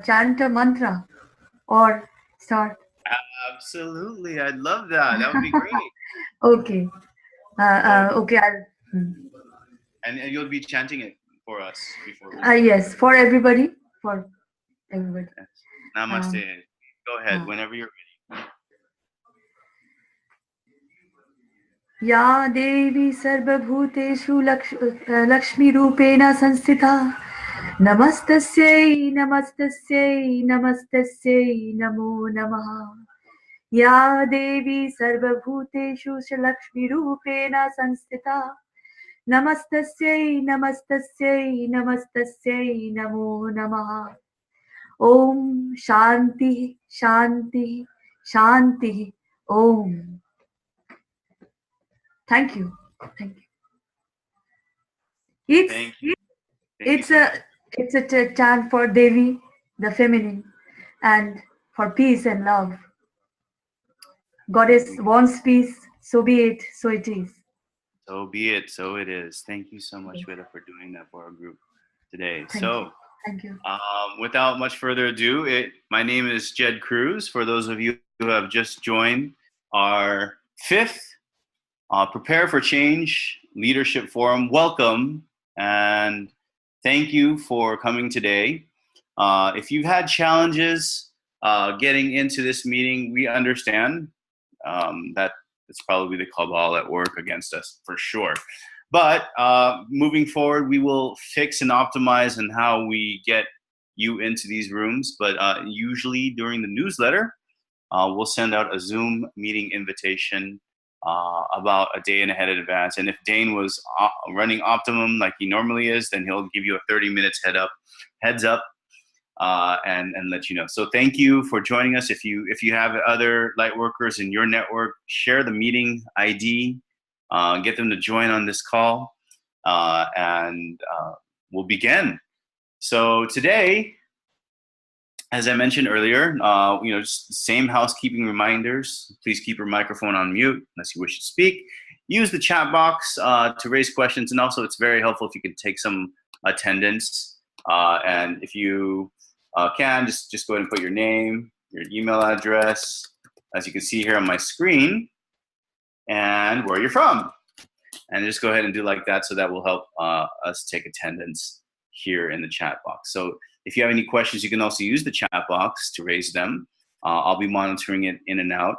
chant a mantra or start? Absolutely. I'd love that. That would be great. Okay. So, Okay. Hmm. and you'll be chanting it for us before we. Yes, for everybody. For everybody. Yes. Namaste. Um, Go ahead uh, whenever you're या देवी सर्वभूतेषु लक्ष्मीरूपेण संस्थिता नमस्तस्यै नमस्तस्यै नमस्तस्यै नमो नमः या देवी सर्वभूतेषु लक्ष्मीरूपेण संस्थिता नमस्तस्यै नमस्तस्यै नमस्तस्यै नमो नमः ॐ शान्तिः शान्तिः शान्तिः ॐ Thank you. Thank you. It's Thank you. Thank you it's so much. a chant for Devi, the feminine, and for peace and love. Goddess Absolutely. wants peace, so be it, so it is. So be it. So it is. Thank you so much, Veda, for doing that for our group today. Thank you. So, Thank you. without much further ado, my name is Jed Cruz. For those of you who have just joined our fifth Prepare for Change Leadership Forum, welcome and thank you for coming today. If you've had challenges getting into this meeting, we understand that it's probably the cabal at work against us for sure. But moving forward, we will fix and optimize on how we get you into these rooms. But usually during the newsletter, we'll send out a Zoom meeting invitation about a day and ahead in advance. And if Dane was running optimum like he normally is, then he'll give you a 30 minutes heads up, and let you know. So thank you for joining us. If you have other light workers in your network, share the meeting ID, get them to join on this call, and we'll begin. So today, as I mentioned earlier, just the same housekeeping reminders. Please keep your microphone on mute unless you wish to speak. Use the chat box to raise questions, and also it's very helpful if you can take some attendance. And if you can, just go ahead and put your name, your email address, as you can see here on my screen, and where you're from. And just go ahead and do like that, so that will help us take attendance here in the chat box. So if you have any questions, you can also use the chat box to raise them. I'll be monitoring it in and out,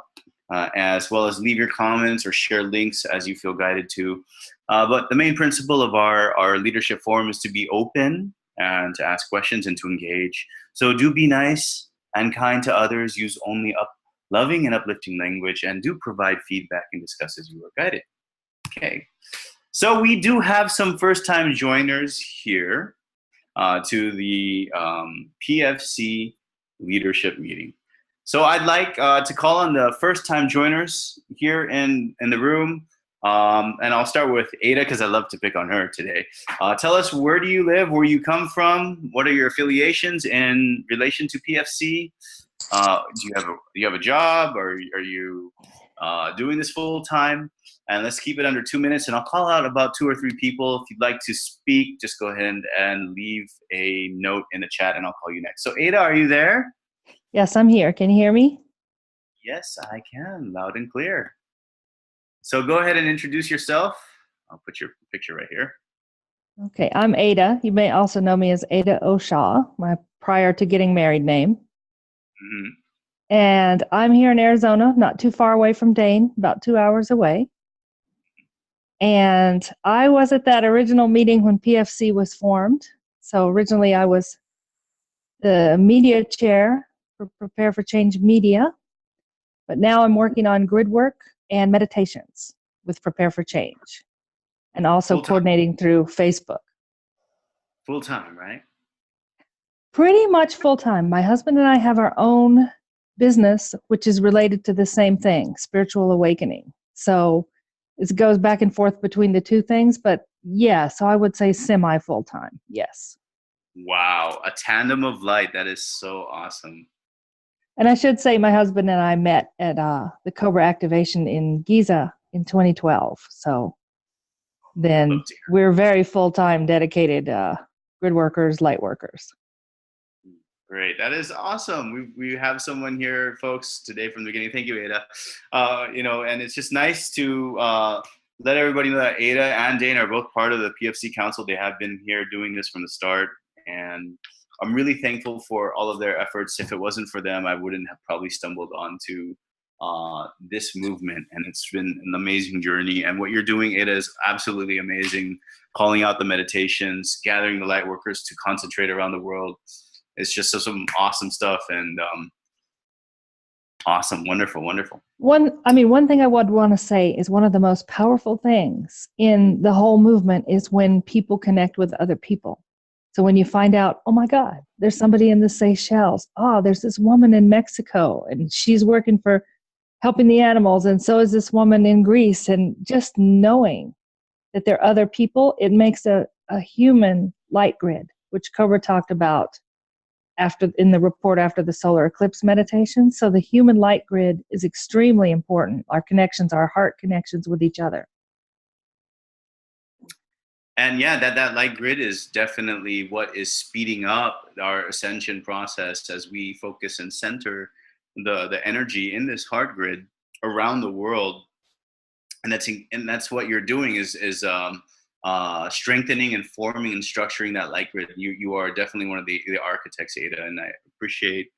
as well as leave your comments or share links as you feel guided to. But the main principle of our leadership forum is to be open and to ask questions and to engage. So do be nice and kind to others, use only loving and uplifting language, and do provide feedback and discuss as you are guided. Okay, so we do have some first-time joiners here to the PFC leadership meeting. So I'd like to call on the first-time joiners here in the room, and I'll start with Ada because I love to pick on her today. Tell us, where do you live, where you come from, what are your affiliations in relation to PFC? Do you have a job, or are you doing this full time? And let's keep it under 2 minutes, and I'll call out about 2 or 3 people. If you'd like to speak, just go ahead and leave a note in the chat, and I'll call you next. So Ada, are you there? Yes, I'm here. Can you hear me? Yes, I can, loud and clear. So go ahead and introduce yourself. I'll put your picture right here. Okay, I'm Ada. You may also know me as Ada Oshaw, my prior to getting married name. Mm-hmm. And I'm here in Arizona, not too far away from Dane, about 2 hours away. And I was at that original meeting when PFC was formed. So originally I was the media chair for Prepare for Change Media, but now I'm working on grid work and meditations with Prepare for Change, and also Full-time. Coordinating through Facebook. Full-time, right? Pretty much full-time. My husband and I have our own business, which is related to the same thing, spiritual awakening. So it goes back and forth between the two things, but yeah, so I would say semi-full-time, yes. Wow, a tandem of light. That is so awesome. And I should say my husband and I met at the Cobra activation in Giza in 2012. So then we're very full-time dedicated grid workers, light workers. Great. That is awesome. We have someone here, folks, today from the beginning. Thank you, Ada. And it's just nice to let everybody know that Ada and Dane are both part of the PFC Council. They have been here doing this from the start. And I'm really thankful for all of their efforts. If it wasn't for them, I wouldn't have probably stumbled onto this movement. And it's been an amazing journey. And what you're doing, Ada, is absolutely amazing. Calling out the meditations, gathering the light workers to concentrate around the world. It's just some awesome stuff, and awesome, wonderful. One thing I would want to say is one of the most powerful things in the whole movement is when people connect with other people. So when you find out, oh my God, there's somebody in the Seychelles. Oh, there's this woman in Mexico, and she's working for helping the animals, and so is this woman in Greece. And just knowing that there are other people, it makes a human light grid, which Cobra talked about in the report after the solar eclipse meditation. So the human light grid is extremely important. Our connections, our heart connections with each other. And yeah, that light grid is definitely what is speeding up our ascension process as we focus and center the energy in this heart grid around the world. And that's what you're doing is strengthening and forming and structuring that light grid. You are definitely one of the architects, Ada, and I appreciate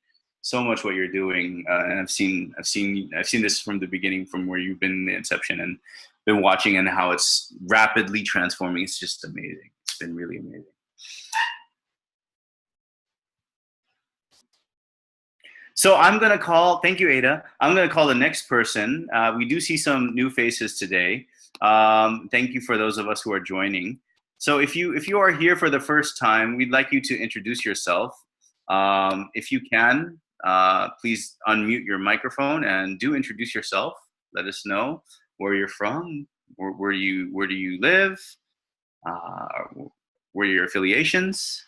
so much what you're doing. And I've seen this from the beginning, from where you've been in the inception, and been watching and how it's rapidly transforming. It's just amazing. It's been really amazing. So thank you, Ada. I'm going to call the next person. We do see some new faces today. Thank you for those of us who are joining. So if you are here for the first time, we'd like you to introduce yourself. If you can, please unmute your microphone and do introduce yourself. Let us know where you're from, where do you live, where are your affiliations.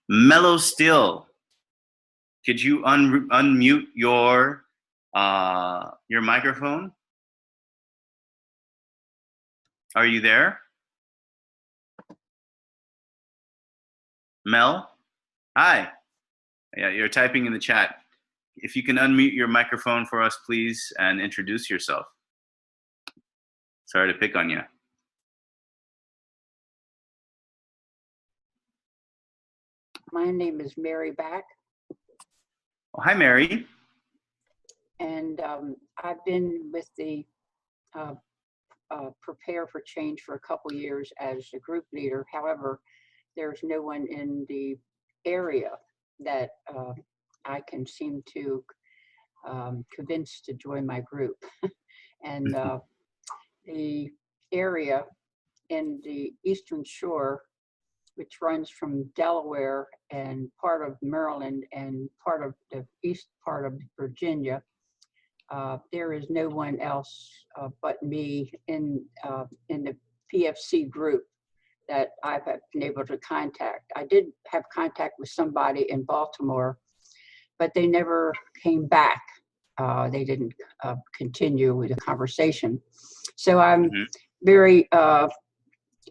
Mellow Still, could you unmute your microphone? Are you there? Mel? Hi. Yeah, you're typing in the chat. If you can unmute your microphone for us, please, and introduce yourself. Sorry to pick on you. My name is Mary Back. Oh, hi, Mary. And I've been with the Prepare for Change for a couple years as a group leader. However, there's no one in the area that I can seem to convince to join my group. And the area in the Eastern Shore, which runs from Delaware and part of Maryland and part of the east part of Virginia, there is no one else but me in the PFC group that I've been able to contact. I did have contact with somebody in Baltimore, but they never came back. They didn't continue with the conversation. So I'm very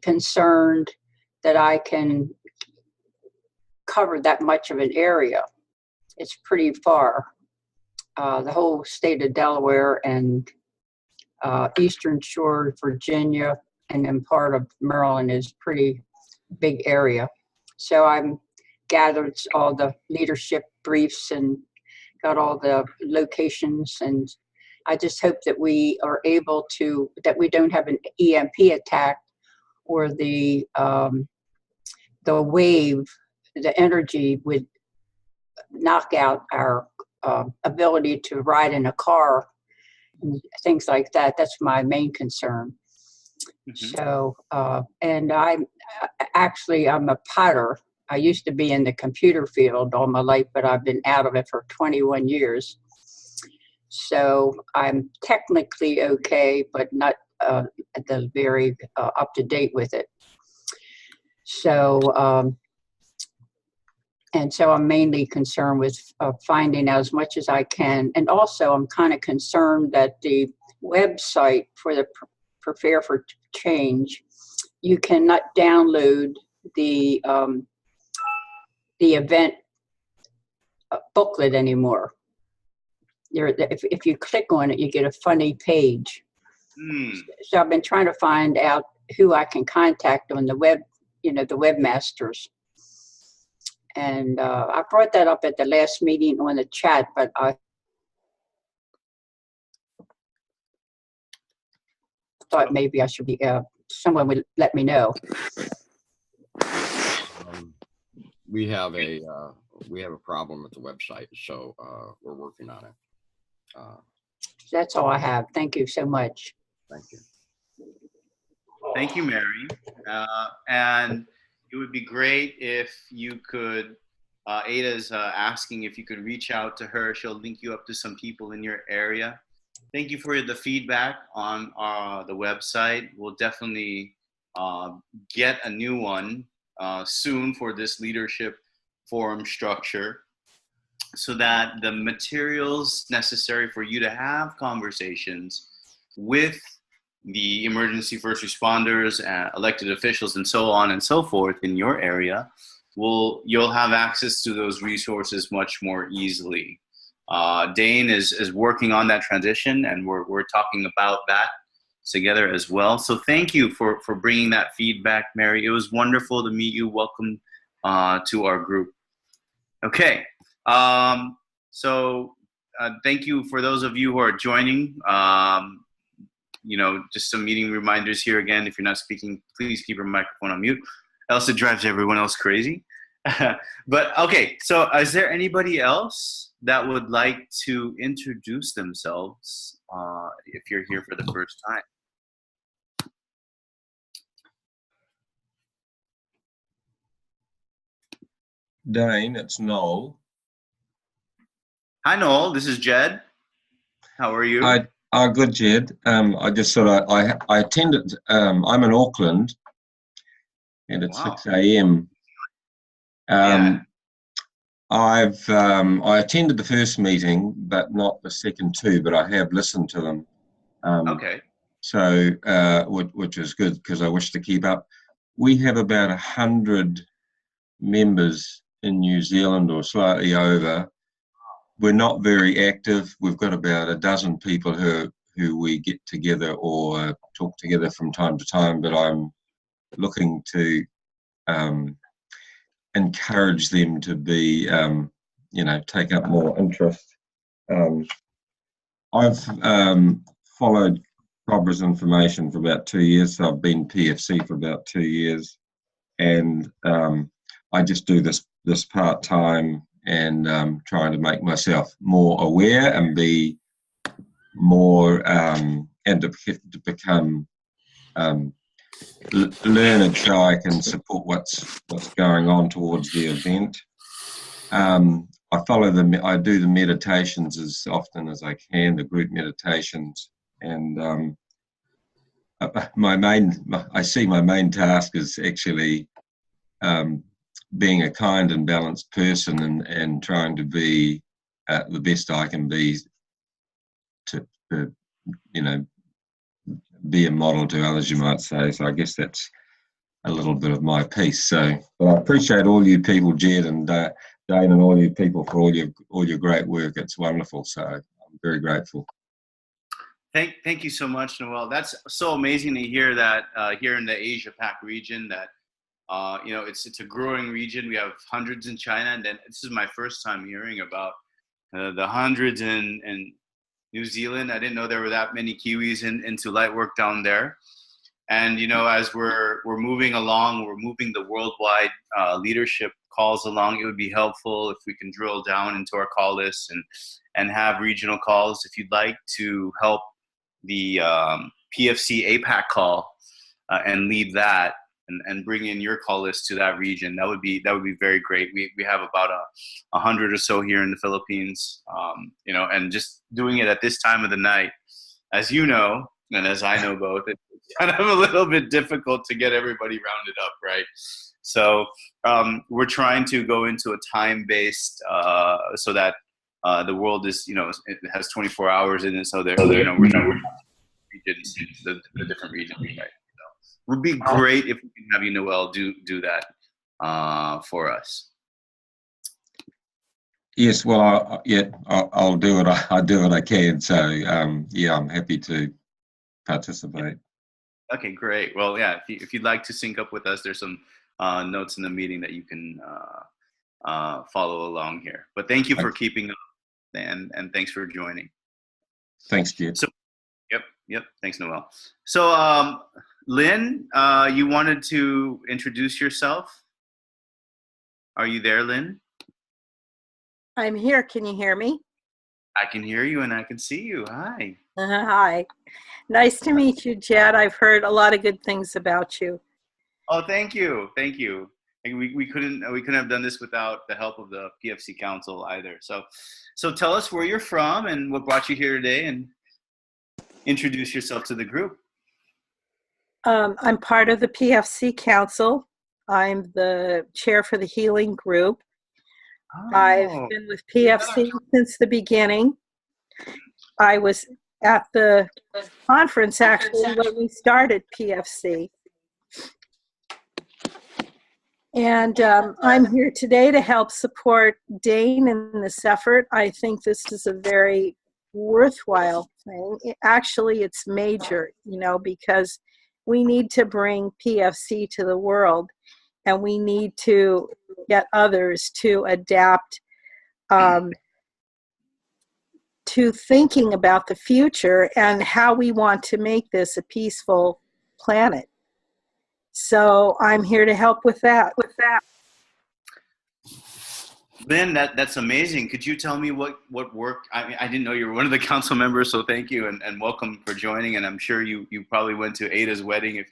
concerned that I can cover that much of an area. It's pretty far. The whole state of Delaware and Eastern Shore, Virginia, and then part of Maryland is pretty big area. So I'm gathered all the leadership briefs and got all the locations, and I just hope that we are able to, that we don't have an EMP attack or the wave, the energy would knock out our ability to ride in a car and things like that. That's my main concern. So, and I'm a potter. I used to be in the computer field all my life, but I've been out of it for 21 years. So I'm technically okay, but not at the very up to date with it. So, and so I'm mainly concerned with finding out as much as I can. And also I'm kind of concerned that the website for the Prepare for Change, you cannot download the the event booklet anymore. If you click on it, you get a funny page. So I've been trying to find out who I can contact on the web, the webmasters. And I brought that up at the last meeting on the chat, but I thought maybe I should be, someone would let me know. We have a problem with the website, so we're working on it. That's all I have. Thank you so much. Thank you. Thank you, Mary. And it would be great if you could, Ada's asking if you could reach out to her. She'll link you up to some people in your area. Thank you for the feedback on the website. We'll definitely get a new one soon for this leadership forum structure, so that the materials necessary for you to have conversations with the emergency first responders, elected officials, and so on and so forth in your area, you'll have access to those resources much more easily. Dane is working on that transition, and we're talking about that together as well. So thank you for bringing that feedback, Mary. It was wonderful to meet you. Welcome to our group. Okay. So thank you for those of you who are joining. Just some meeting reminders here again. If you're not speaking, please keep your microphone on mute, else it drives everyone else crazy. But okay, so is there anybody else that would like to introduce themselves if you're here for the first time? Dane, it's Noel. Hi, Noel. This is Jed. How are you? Good, Jed. I just thought I attended. I'm in Auckland, and it's 6 a.m. I attended the first meeting, but not the second two. But I have listened to them. Okay. So, which is good because I wish to keep up. We have about 100 members in New Zealand or slightly over. We're not very active. We've got about a dozen people who we get together or talk together from time to time, but I'm looking to encourage them to be, take up more interest. I've followed Cobra's information for about 2 years, so I've been PFC for about 2 years, and I just do this part-time and trying to make myself more aware and be more and to become learned so I can support what's going on towards the event. I do the meditations as often as I can, the group meditations, and I see my main task is actually being a kind and balanced person and trying to be the best I can be to be a model to others, you might say. So I guess that's a little bit of my piece. So, but I appreciate all you people, Jed and Dane, and all you people for all your great work. It's wonderful. So I'm very grateful. Thank you so much, Noel. That's so amazing to hear that here in the Asia Pac region that it's a growing region. We have hundreds in China, and then this is my first time hearing about the hundreds in New Zealand. I didn't know there were that many Kiwis into light work down there. And as we're moving along, we're moving the worldwide leadership calls along. It would be helpful if we can drill down into our call list and have regional calls. If you'd like to help the PFC APAC call and lead that. And bring in your call list to that region. That would be very great. We have about 100 or so here in the Philippines, and just doing it at this time of the night, as you know, and as I know both, it's kind of a little bit difficult to get everybody rounded up, right? So we're trying to go into a time-based so that the world is, it has 24 hours in it, so we're regions, the different regions, right? Would be great if we can have you, Noel, do that for us. Yes, well, I'll do what I do what I can. So, yeah, I'm happy to participate. Okay, great. Well, yeah, if you'd like to sync up with us, there's some notes in the meeting that you can follow along here. But thank you for keeping up, and thanks for joining. Thanks, Jed. So, yep. Thanks, Noel. So, Lynn, you wanted to introduce yourself. Are you there, Lynn? I'm here. Can you hear me? I can hear you and I can see you. Hi. Hi. Nice to meet you, Jed. I've heard a lot of good things about you. Oh, thank you. Thank you. And we couldn't have done this without the help of the PFC Council either. So tell us where you're from and what brought you here today, and introduce yourself to the group. I'm part of the PFC Council. I'm the chair for the Healing Group. Oh. I've been with PFC since the beginning. I was at the conference actually when we started PFC. And I'm here today to help support Dane in this effort. I think this is a very worthwhile thing. Actually, it's major, because we need to bring PFC to the world, and we need to get others to adapt to thinking about the future and how we want to make this a peaceful planet. So I'm here to help with that. Lynn, that's amazing. Could you tell me what work? I mean, I didn't know you were one of the council members, so thank you and welcome for joining. And I'm sure you probably went to Ada's wedding. If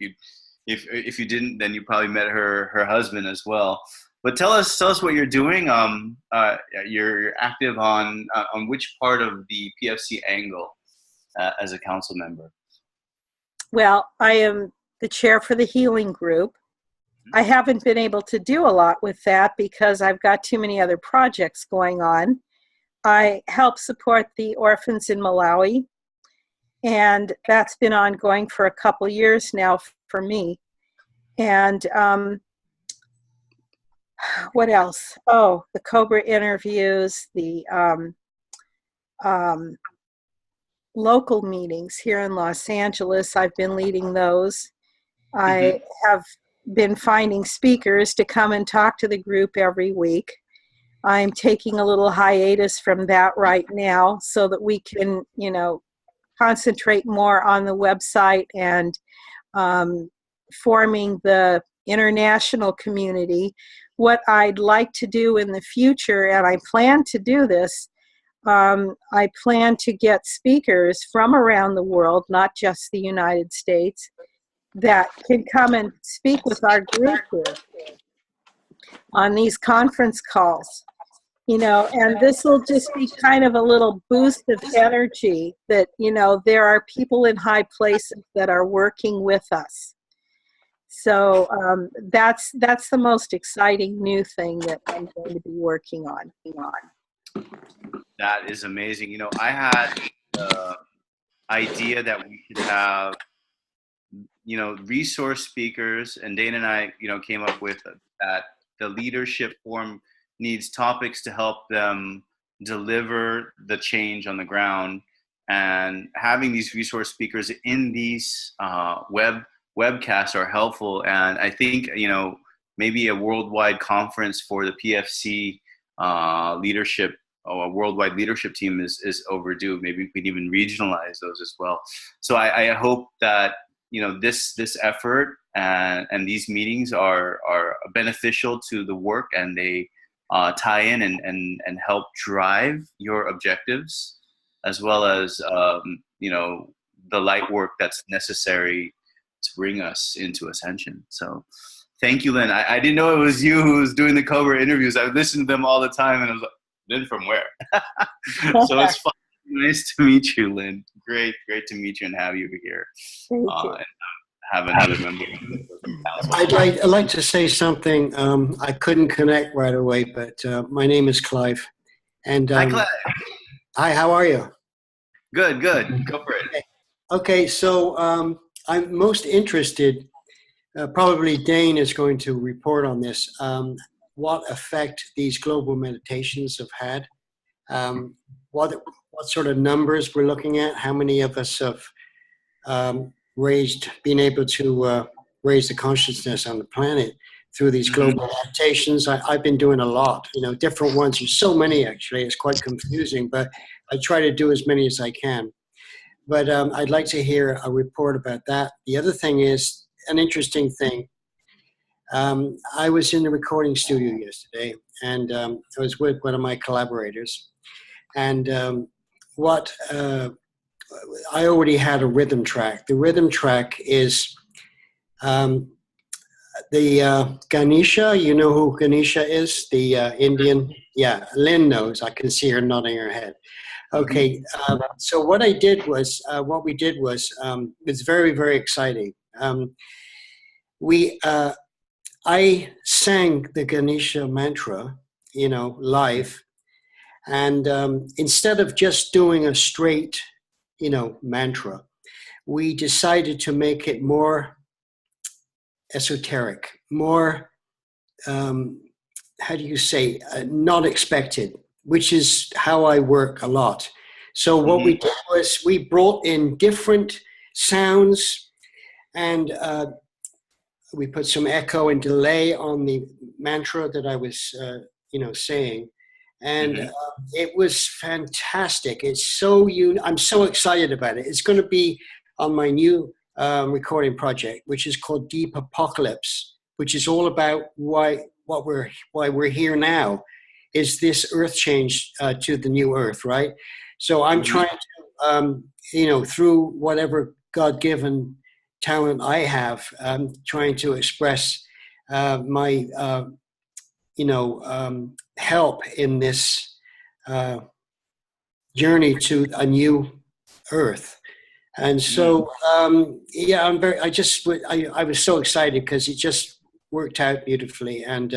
you didn't, then you probably met her husband as well. But tell us what you're doing. You're active on which part of the PFC angle as a council member? Well, I am the chair for the Healing Group. I haven't been able to do a lot with that because I've got too many other projects going on. I help support the orphans in Malawi, and that's been ongoing for a couple years now for me. And what else? Oh, the COBRA interviews, the local meetings here in Los Angeles. I've been leading those. I have been finding speakers to come and talk to the group every week. I'm taking a little hiatus from that right now so that we can, concentrate more on the website and forming the international community. What I'd like to do in the future, and I plan to do this, I plan to get speakers from around the world, not just the United States, that can come and speak with our group here on these conference calls, and this will just be kind of a little boost of energy that, there are people in high places that are working with us. So that's the most exciting new thing that I'm going to be working on. That is amazing. I had the idea that we should have resource speakers, and Dane and I, came up with that the leadership forum needs topics to help them deliver the change on the ground, and having these resource speakers in these webcasts are helpful. And I think, maybe a worldwide conference for the PFC leadership, or a worldwide leadership team is overdue. Maybe we can even regionalize those as well. So I hope that this effort and these meetings are beneficial to the work, and they tie in and help drive your objectives, as well as the light work that's necessary to bring us into ascension. So thank you, Lynn. I didn't know it was you who was doing the COBRA interviews. I listened to them all the time, and I was like, Lynn from where? So it's fun. Nice to meet you, Lynn. Great to meet you and have you here. Thank you. And have another member. I'd like to say something. I couldn't connect right away, but my name is Clive. And Hi, Clive. Hi, how are you? Good. Go for it. Okay, so I'm most interested, probably Dane is going to report on this, what effect these global meditations have had what sort of numbers we're looking at, how many of us have been able to raise the consciousness on the planet through these global adaptations. I've been doing a lot, different ones. There's so many, actually. It's quite confusing, but I try to do as many as I can. But I'd like to hear a report about that. The other thing is an interesting thing. I was in the recording studio yesterday, and I was with one of my collaborators. And I already had a rhythm track. The rhythm track is the Ganesha. You know who Ganesha is? The Indian? Yeah, Lynn knows. I can see her nodding her head. Okay, so what we did was, it's very, very exciting. I sang the Ganesha mantra, live. And instead of just doing a straight, mantra, we decided to make it more esoteric, more, not expected, which is how I work a lot. So what we did was we brought in different sounds, and we put some echo and delay on the mantra that I was, saying. And it was fantastic. It's so I'm so excited about it. It's going to be on my new recording project, which is called Deep Apocalypse, which is all about why we're here now, is this earth change to the new earth, right? So I'm trying to, through whatever God-given talent I have, trying to express my help in this journey to a new earth. And so, I was so excited because it just worked out beautifully, and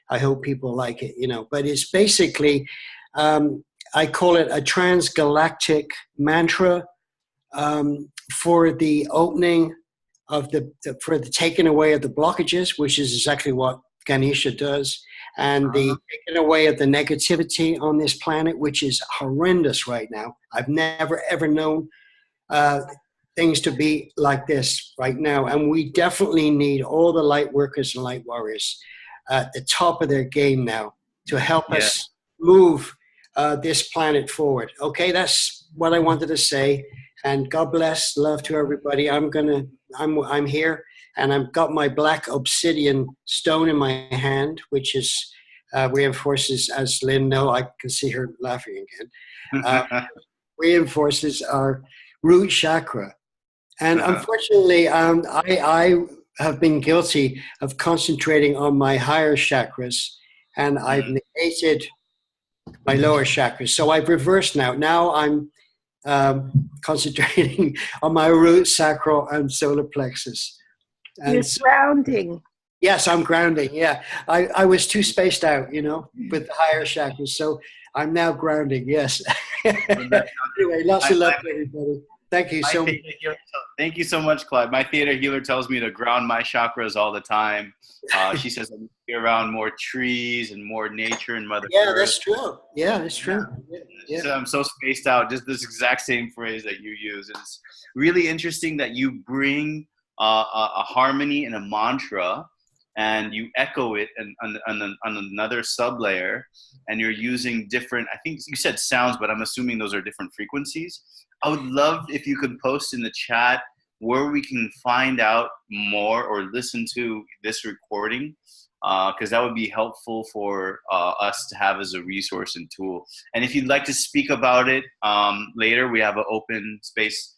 I hope people like it, but it's basically, I call it a transgalactic mantra for the opening of for the taking away of the blockages, which is exactly what Ganesha does, and the taking away of the negativity on this planet, which is horrendous right now. I've never, ever known things to be like this right now. And we definitely need all the light workers and light warriors at the top of their game now to help us move this planet forward. Okay, that's what I wanted to say. And God bless, love to everybody. I'm here, and I've got my black obsidian stone in my hand, which is reinforces, as Lynn know, I can see her laughing again, reinforces our root chakra. And unfortunately, I have been guilty of concentrating on my higher chakras, and I've negated my lower chakras. So I've reversed now. Now I'm concentrating on my root, sacral, and solar plexus. And you're grounding. Yes, I'm grounding. Yeah, I was too spaced out, with the higher chakras. So I'm now grounding. Yes. Anyway, lots of love to everybody. Thank you so much. Thank you so much, Clive. My theater healer tells me to ground my chakras all the time. She says I need to be around more trees and more nature and Mother Earth. That's true. Yeah, that's true. Yeah. So I'm so spaced out. Just this exact same phrase that you use. It's really interesting that you bring a harmony and a mantra, and you echo it on another sublayer, and you're using different, I think you said sounds, but I'm assuming those are different frequencies. I would love if you could post in the chat where we can find out more or listen to this recording, because that would be helpful for us to have as a resource and tool. And if you'd like to speak about it later, we have an open space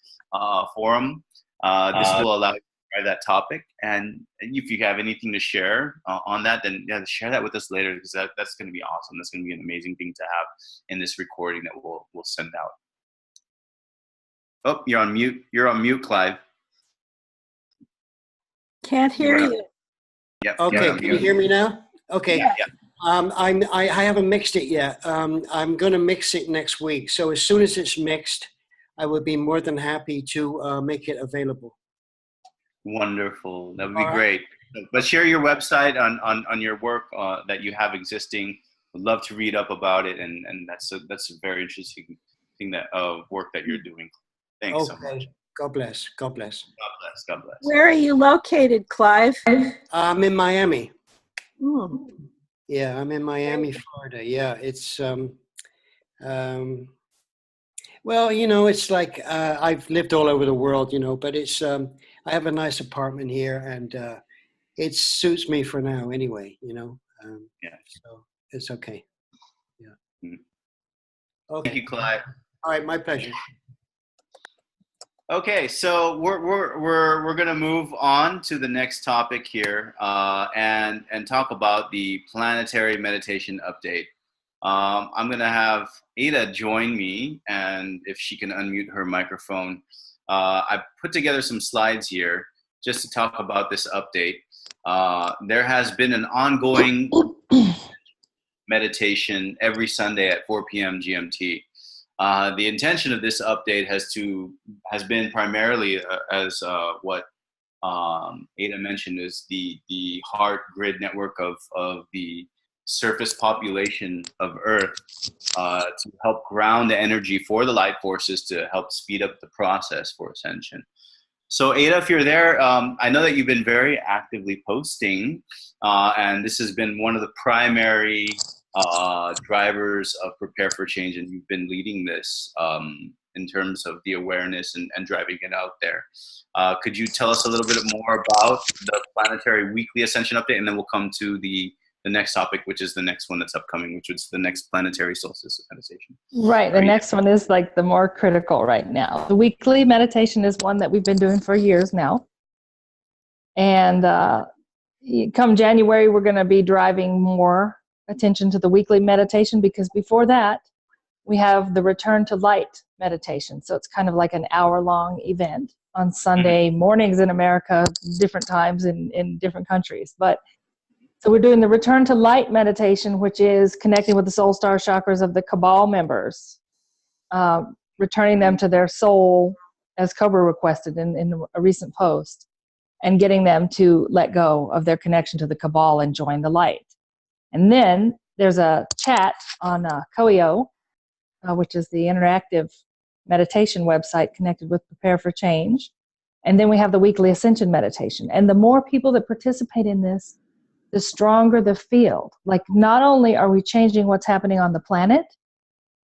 forum. This will allow you to try that topic. And if you have anything to share on that, then share that with us later, because that's going to be awesome. That's going to be an amazing thing to have in this recording that we'll send out. Oh, you're on mute. You're on mute, Clive. Can't hear you. Yep. Okay, can you hear me now? Okay. Yeah. I haven't mixed it yet. I'm going to mix it next week. So as soon as it's mixed, I would be more than happy to make it available. Wonderful. That would be great. But share your website on your work that you have existing would love to read up about it, and that's a very interesting thing that work that you're doing. Thanks so much. God bless. God bless. God bless. God bless. Where are you located, Clive? I'm in Miami. Hmm. Yeah, I'm in Miami, Florida. Yeah, it's well, you know, it's like I've lived all over the world, you know, but it's I have a nice apartment here, and it suits me for now, anyway. You know, Yeah. so it's okay. Yeah. Mhm. Okay. Thank you, Clyde. All right, my pleasure. Okay, so we're gonna move on to the next topic here, and talk about the planetary meditation update. I'm gonna have Ada join me, and if she can unmute her microphone, I put together some slides here just to talk about this update. There has been an ongoing meditation every Sunday at 4 p.m. GMT. The intention of this update has been primarily as what Ada mentioned, is the heart grid network of the surface population of Earth, to help ground the energy for the light forces to help speed up the process for ascension. So Ada, if you're there, I know that you've been very actively posting, and this has been one of the primary drivers of Prepare for Change, and you've been leading this in terms of the awareness and driving it out there. Could you tell us a little bit more about the planetary weekly ascension update, and then we'll come to the next topic, which is the next one that's upcoming, which is the next planetary solstice meditation. Right. The next one is like the more critical right now. The weekly meditation is one that we've been doing for years now. And come January, we're going to be driving more attention to the weekly meditation, because before that, we have the Return to Light meditation. So it's kind of like an hour-long event on Sunday mornings in America, different times in different countries. But so we're doing the Return to Light meditation, which is connecting with the soul star chakras of the Cabal members, returning them to their soul, as Cobra requested in a recent post, and getting them to let go of their connection to the Cabal and join the light. And then there's a chat on Koio, which is the interactive meditation website connected with Prepare for Change. And then we have the weekly Ascension meditation. And the more people that participate in this, the stronger the field. Like, not only are we changing what's happening on the planet,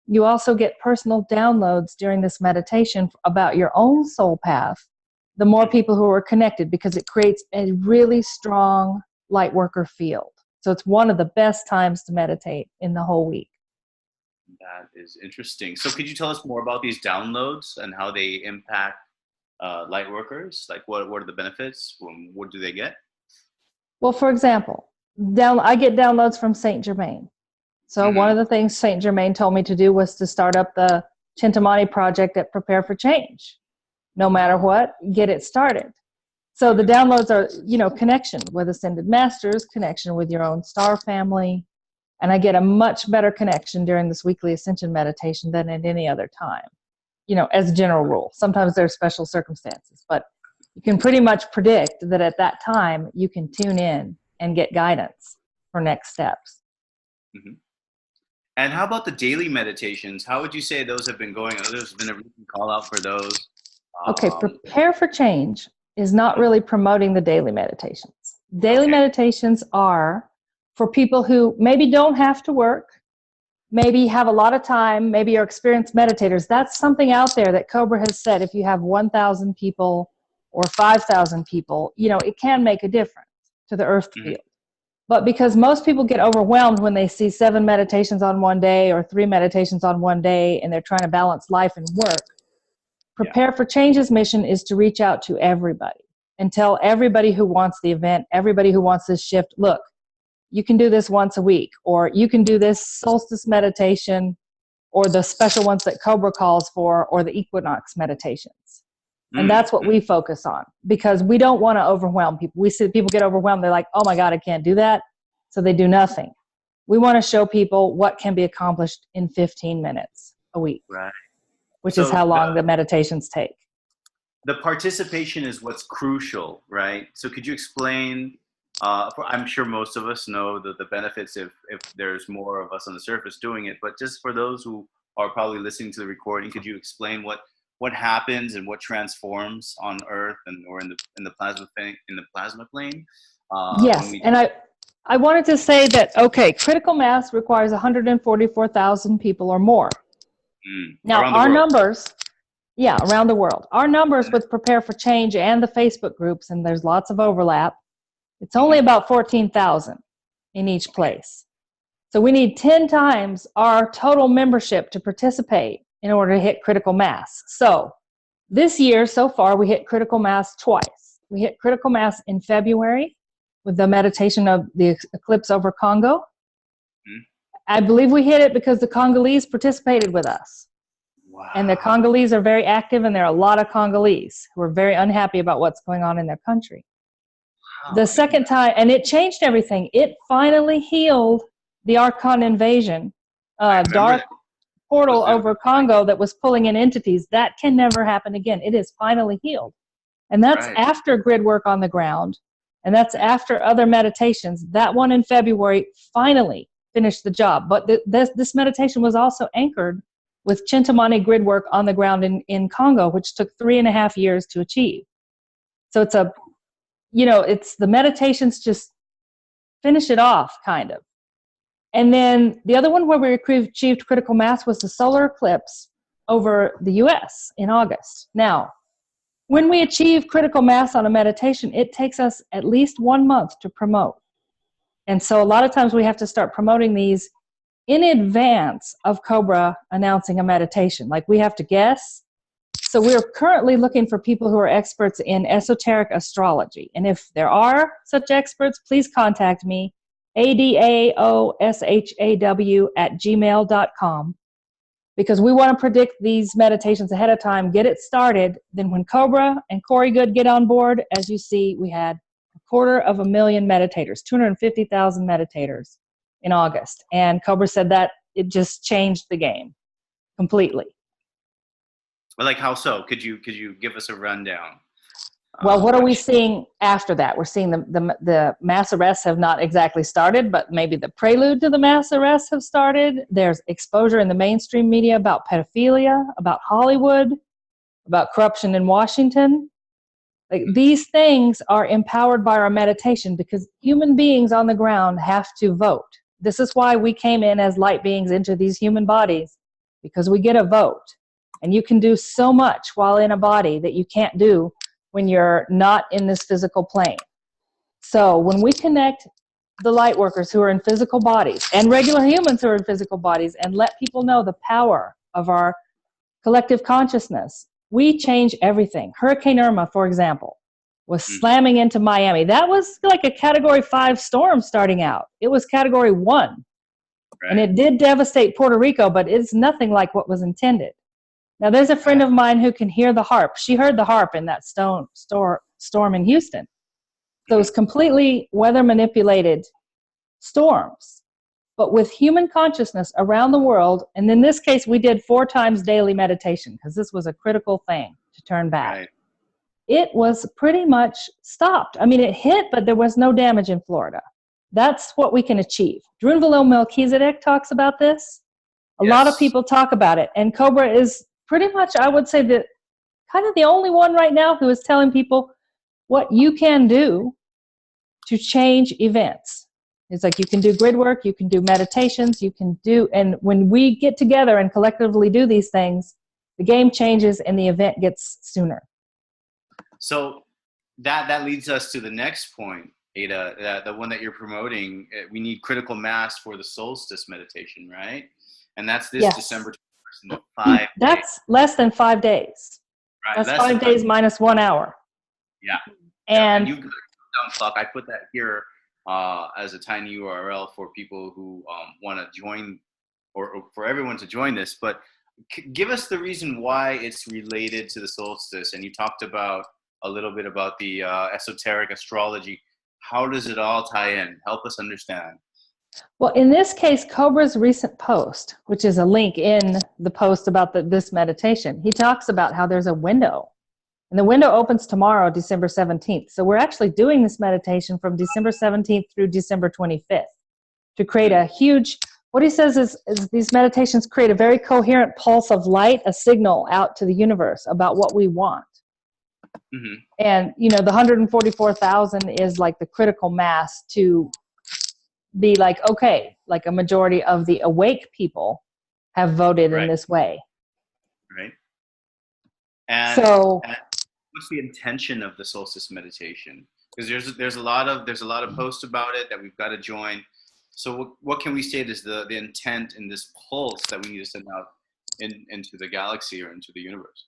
you also get personal downloads during this meditation about your own soul path, the more people who are connected, because it creates a really strong light worker field. So it's one of the best times to meditate in the whole week. That is interesting. So could you tell us more about these downloads and how they impact light workers? Like, what are the benefits? What do they get? Well, for example, I get downloads from Saint Germain. So one of the things Saint Germain told me to do was to start up the Chintamani project at Prepare for Change. No matter what, get it started. So the downloads are, you know, connection with Ascended Masters, connection with your own star family. And I get a much better connection during this weekly Ascension meditation than at any other time, you know, as a general rule. Sometimes there are special circumstances, but you can pretty much predict that at that time you can tune in and get guidance for next steps. Mm-hmm. And how about the daily meditations? How would you say those have been going? There's been a recent call out for those. Okay, Prepare for Change is not really promoting the daily meditations. Daily meditations are for people who maybe don't have to work, maybe have a lot of time, maybe are experienced meditators. That's something out there that Cobra has said, if you have 1,000 people or 5,000 people, you know, it can make a difference to the earth field. But because most people get overwhelmed when they see 7 meditations on one day or 3 meditations on one day, and they're trying to balance life and work, Prepare for Change's mission is to reach out to everybody and tell everybody who wants the event, everybody who wants this shift, look, you can do this once a week, or you can do this solstice meditation, or the special ones that Cobra calls for, or the equinox meditations. And that's what we focus on, because we don't want to overwhelm people. We see people get overwhelmed. They're like, oh my God, I can't do that. So they do nothing. We want to show people what can be accomplished in 15 minutes a week, which is how long the meditations take. The participation is what's crucial, right? So could you explain I'm sure most of us know the benefits if there's more of us on the surface doing it. But just for those who are probably listening to the recording, could you explain what happens and what transforms on Earth or in the plasma plane? Yes, and I wanted to say that, okay, critical mass requires 144,000 people or more. Now, our numbers, around the world. Our numbers with Prepare for Change and the Facebook groups, and there's lots of overlap, it's only about 14,000 in each place. So we need 10 times our total membership to participate in order to hit critical mass. So this year, so far, we hit critical mass twice. We hit critical mass in February with the meditation of the eclipse over Congo. I believe we hit it because the Congolese participated with us. Wow. And the Congolese are very active, and there are a lot of Congolese who are very unhappy about what's going on in their country. Wow. The second time, and it changed everything. It finally healed the Archon invasion, dark portal over Congo that was pulling in entities. That can never happen again. It is finally healed. And that's after grid work on the ground, and that's after other meditations. That one in February finally finished the job. But this meditation was also anchored with Chintamani grid work on the ground in Congo, which took 3.5 years to achieve. So it's it's the meditations just finish it off, kind of. And then the other one where we achieved critical mass was the solar eclipse over the US in August. Now, when we achieve critical mass on a meditation, it takes us at least 1 month to promote. And so a lot of times we have to start promoting these in advance of Cobra announcing a meditation. Like, we have to guess. So we're currently looking for people who are experts in esoteric astrology. And if there are such experts, please contact me, adaoshaw@gmail.com, because we want to predict these meditations ahead of time, get it started. Then when Cobra and Corey Good get on board, as you see, we had 250,000 meditators, 250,000 meditators in August. And Cobra said that it just changed the game completely. Like, how so? Could you give us a rundown? Well, what are we seeing after that? We're seeing the mass arrests have not exactly started, but maybe the prelude to the mass arrests have started. There's exposure in the mainstream media about pedophilia, about Hollywood, about corruption in Washington. Like, these things are empowered by our meditation, because human beings on the ground have to vote. This is why we came in as light beings into these human bodies, because we get a vote. And you can do so much while in a body that you can't do when you're not in this physical plane. So when we connect the light workers who are in physical bodies and regular humans who are in physical bodies and let people know the power of our collective consciousness, we change everything. Hurricane Irma, for example, was slamming into Miami. That was like a Category 5 storm starting out. It was Category 1. Right. And it did devastate Puerto Rico, but it's nothing like what was intended. Now, there's a friend of mine who can hear the harp. She heard the harp in that storm in Houston. So it was completely weather-manipulated storms. But with human consciousness around the world, and in this case, we did 4 times daily meditation, because this was a critical thing to turn back. Right. It was pretty much stopped. I mean, it hit, but there was no damage in Florida. That's what we can achieve. Drunvalo Melchizedek talks about this. A lot of people talk about it. And Cobra is pretty much, I would say, that kind of the only one right now who is telling people what you can do to change events. It's like, you can do grid work, you can do meditations, you can do, and when we get together and collectively do these things, the game changes and the event gets sooner. So that leads us to the next point, Ada, the one that you're promoting. We need critical mass for the solstice meditation, right? And that's this December 21st. That's less than 5 days. Right. That's 5 days minus 1 hour. Yeah. And you down clock. I put that here as a tiny URL for people who want to join, or for everyone to join this. But give us the reason why it's related to the solstice. And you talked about a little bit about the esoteric astrology. How does it all tie in? Help us understand. Well, in this case, Cobra's recent post, which is a link in the post about this meditation, he talks about how there's a window And the window opens tomorrow, December 17th. So we're actually doing this meditation from December 17th through December 25th to create a huge, what he says is these meditations create a very coherent pulse of light, a signal out to the universe about what we want. Mm-hmm. And, you know, the 144,000 is like the critical mass to be like, okay, like a majority of the awake people have voted in this way. Right. And, so, and what's the intention of the solstice meditation? Because there's a lot of posts about it that we've got to join. So what can we say is the intent in this pulse that we need to send out into the galaxy or into the universe?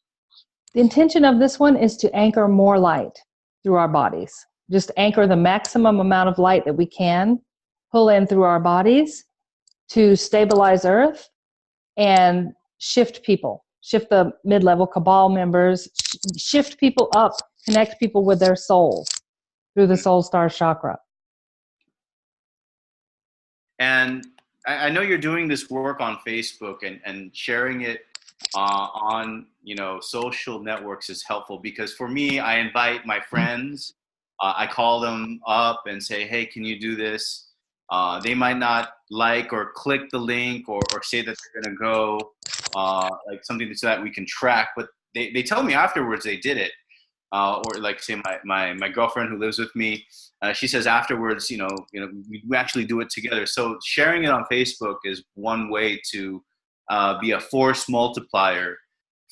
The intention of this one is to anchor more light through our bodies. Just anchor the maximum amount of light that we can pull in through our bodies to stabilize Earth and shift people, shift the mid-level cabal members, shift people up, connect people with their souls through the soul star chakra. And I know you're doing this work on Facebook and sharing it on, you know, social networks is helpful, because for me, I invite my friends, I call them up and say, hey, can you do this? They might not like or click the link or say that they're going to go, like something so that we can track, but they tell me afterwards they did it. Or like say my girlfriend who lives with me, she says afterwards, you know, we actually do it together. So sharing it on Facebook is one way to be a force multiplier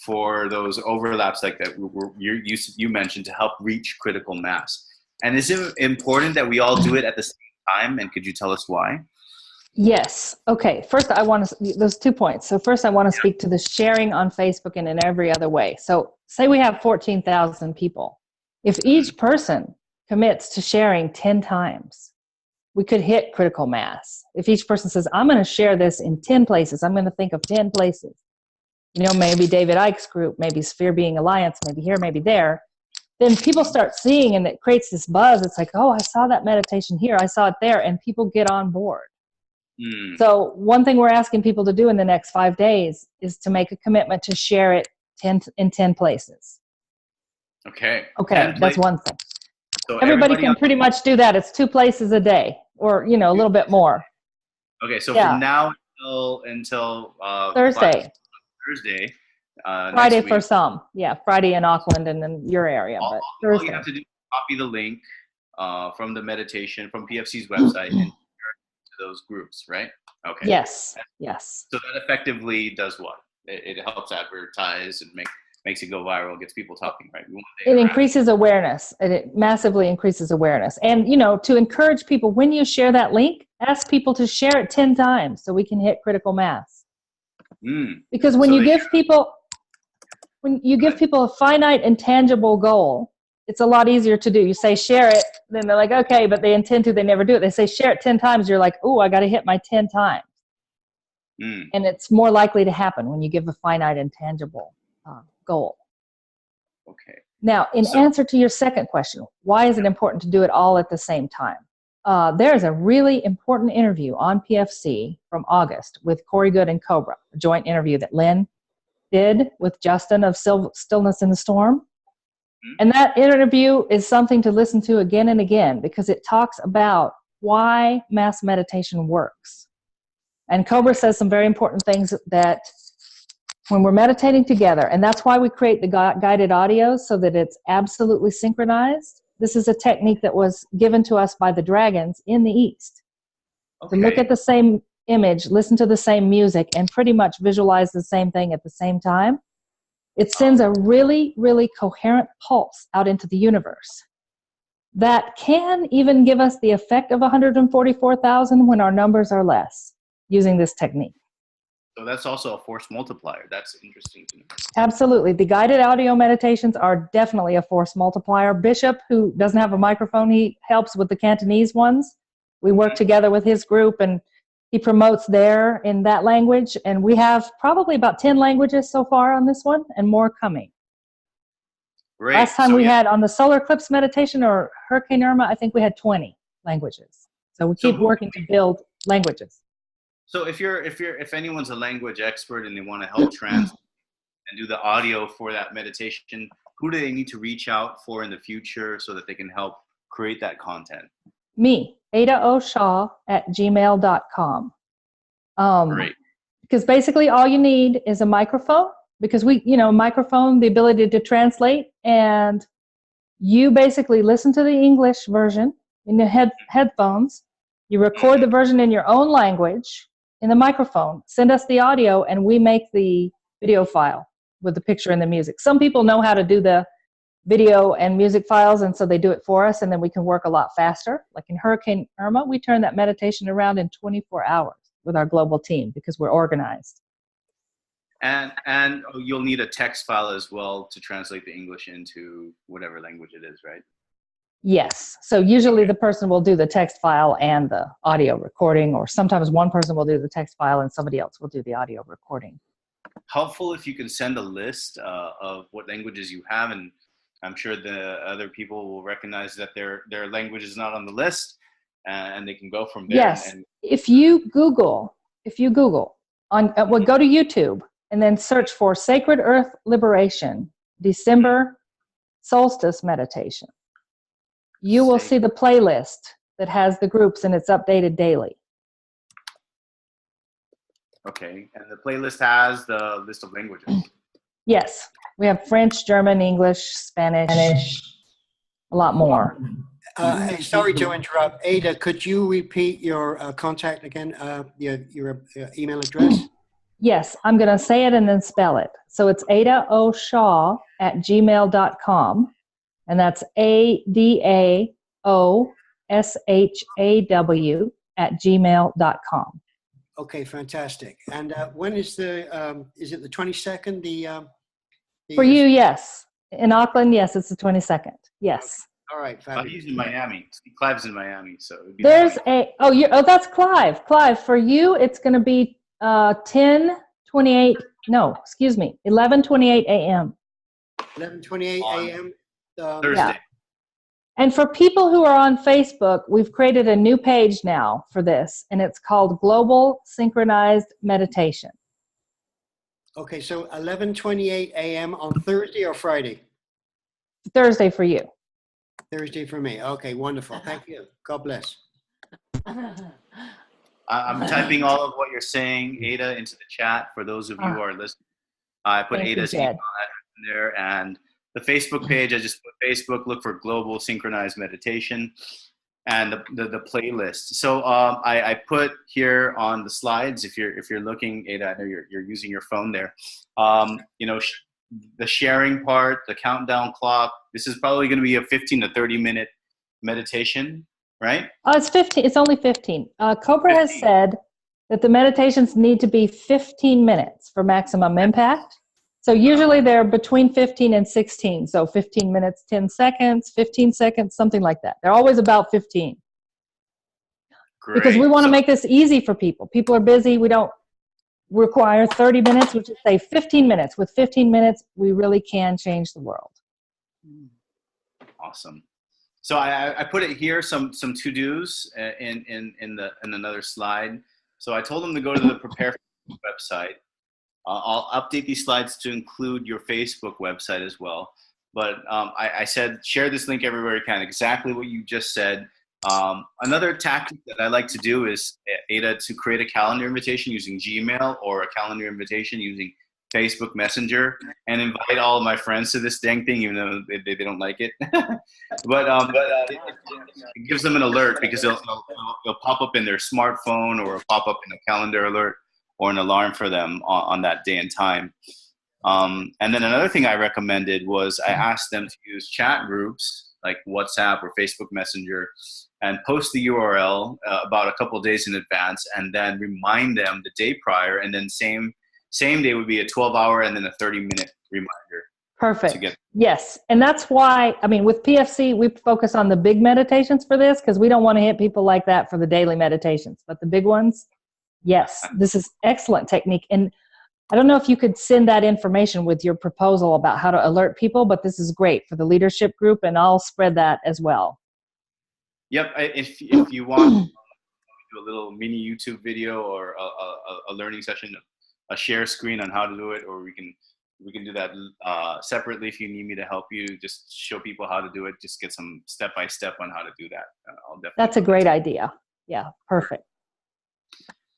for those overlaps like that you mentioned, to help reach critical mass. And is it important that we all do it at the same time? And could you tell us why? Yes. Okay. First, I want to, those 2 points. So first, I want to speak to the sharing on Facebook and in every other way. So say we have 14,000 people. If each person commits to sharing 10 times, we could hit critical mass. If each person says, I'm going to share this in 10 places, I'm going to think of 10 places. You know, maybe David Icke's group, maybe Sphere Being Alliance, maybe here, maybe there. Then people start seeing, and it creates this buzz. It's like, oh, I saw that meditation here, I saw it there, and people get on board. So one thing we're asking people to do in the next 5 days is to make a commitment to share it in 10 places. Okay. Okay, that's one thing. So everybody can pretty much do that. It's 2 places a day, or, you know, a little bit more. Okay, so from now until Thursday. Friday next week, for some. Yeah, Friday in Auckland and in your area. But Thursday. All you have to do is copy the link from the meditation from PFC's website and share it to those groups, right? Okay. Yes. Yes. So that effectively does what? It helps advertise and makes it go viral, gets people talking, right? It increases awareness. It massively increases awareness. And, you know, to encourage people, when you share that link, ask people to share it 10 times so we can hit critical mass. Because when you give people a finite and tangible goal, it's a lot easier to do. You say share it, then they're like, okay, but they intend to, they never do it. They say share it 10 times, you're like, oh, I got to hit my 10 times. And it's more likely to happen when you give a finite and tangible goal. Okay. Now, in answer to your second question, why is it important to do it all at the same time? There's a really important interview on PFC from August with Corey Good and Cobra, a joint interview that Lynn did with Justin of Stillness in the Storm. And that interview is something to listen to again and again, because it talks about why mass meditation works. And Cobra says some very important things, that when we're meditating together, and that's why we create the guided audios, so that it's absolutely synchronized. This is a technique that was given to us by the dragons in the East. To look at the same image, listen to the same music, and pretty much visualize the same thing at the same time. It sends a really, really coherent pulse out into the universe that can even give us the effect of 144,000 when our numbers are less, using this technique. So that's also a force multiplier. That's interesting to know. Absolutely. The guided audio meditations are definitely a force multiplier. Bishop, who doesn't have a microphone, he helps with the Cantonese ones. We work together with his group, and he promotes there in that language. And we have probably about 10 languages so far on this one, and more coming. Great. Last time we had on the solar eclipse meditation or Hurricane Irma, I think we had 20 languages. So we keep working to build languages. So if anyone's a language expert and they want to help translate and do the audio for that meditation, who do they need to reach out for in the future so that they can help create that content? Me, adaoshaw@gmail.com. Great. Because basically all you need is a microphone, because microphone, the ability to translate, and you basically listen to the English version in the headphones. You record the version in your own language in the microphone, send us the audio, and we make the video file with the picture and the music. Some people know how to do the video and music files, and so they do it for us, and then we can work a lot faster. Like in Hurricane Irma, we turned that meditation around in 24 hours with our global team because we're organized. And you'll need a text file as well to translate the English into whatever language it is, right? Yes. So usually the person will do the text file and the audio recording, or sometimes one person will do the text file and somebody else will do the audio recording. Helpful if you can send a list of what languages you have, and I'm sure the other people will recognize that their language is not on the list, and they can go from there. Yes. And If you Google go to YouTube and then search for Sacred Earth Liberation December Solstice Meditation, you will see the playlist that has the groups, and it's updated daily. Okay, and the playlist has the list of languages. Yes, we have French, German, English, Spanish, a lot more. Sorry to interrupt. Ada, could you repeat your contact again, your email address? Yes, I'm going to say it and then spell it. So it's adaoshaw@gmail.com, and that's adaoshaw@gmail.com. Okay, fantastic. And when is is it the 22nd? For you, yes. In Auckland, yes, it's the 22nd. Yes. All right, He's fabulous. in Miami. Clive's in Miami, so it'd be There's that's Clive. Clive, for you, it's going to be 11:28 a.m. 11:28 a.m. Thursday. Yeah. And for people who are on Facebook, we've created a new page now for this, and it's called Global Synchronized Meditation. Okay, so 11:28 a.m. on Thursday or Friday? Thursday for you. Thursday for me. Okay, wonderful. Thank you. God bless. I'm typing all of what you're saying, Ada, into the chat for those of you who are listening. I put Thank you, Ada's email Jed. address in there, and the Facebook page, I just put Facebook, look for Global Synchronized Meditation, and the playlist. So I put here on the slides, if you're looking, Ada, I know you're using your phone there. The sharing part, the countdown clock. This is probably going to be a 15 to 30 minute meditation, right? It's 15. It's only 15. Cobra 15. has said that the meditations need to be 15 minutes for maximum impact. So usually they're between 15 and 16. So 15 minutes, 10 seconds, 15 seconds, something like that. They're always about 15. Great. Because we want to So- make this easy for people. People are busy. We don't require 30 minutes. We just say 15 minutes. With 15 minutes, we really can change the world. Awesome. So I put it here, some to-dos in another slide. So I told them to go to the Prepare website. I'll update these slides to include your Facebook website as well. But I said, share this link everywhere you can, exactly what you just said. Another tactic that I like to do is, Ada, to create a calendar invitation using Gmail, or a calendar invitation using Facebook Messenger, and invite all of my friends to this dang thing, even though they don't like it. but it gives them an alert, because it'll pop up in their smartphone, or it'll pop up in a calendar alert, or an alarm for them on that day and time. And then another thing I recommended was I asked them to use chat groups like WhatsApp or Facebook Messenger, and post the URL about a couple of days in advance, and then remind them the day prior, and then same day would be a 12-hour and then a 30-minute reminder. Perfect. To get- Yes. And that's why, with PFC, we focus on the big meditations for this, because we don't want to hit people like that for the daily meditations. But the big ones, yes, this is excellent technique. And I don't know if you could send that information with your proposal about how to alert people, but this is great for the leadership group, and I'll spread that as well. Yep. If you want to do a little mini YouTube video, or a learning session, a share screen on how to do it, or we can we can do that separately if you need me to help you. Just show people how to do it. Just get some step by step on how to do that. I'll definitely. That's a great idea. Yeah, perfect.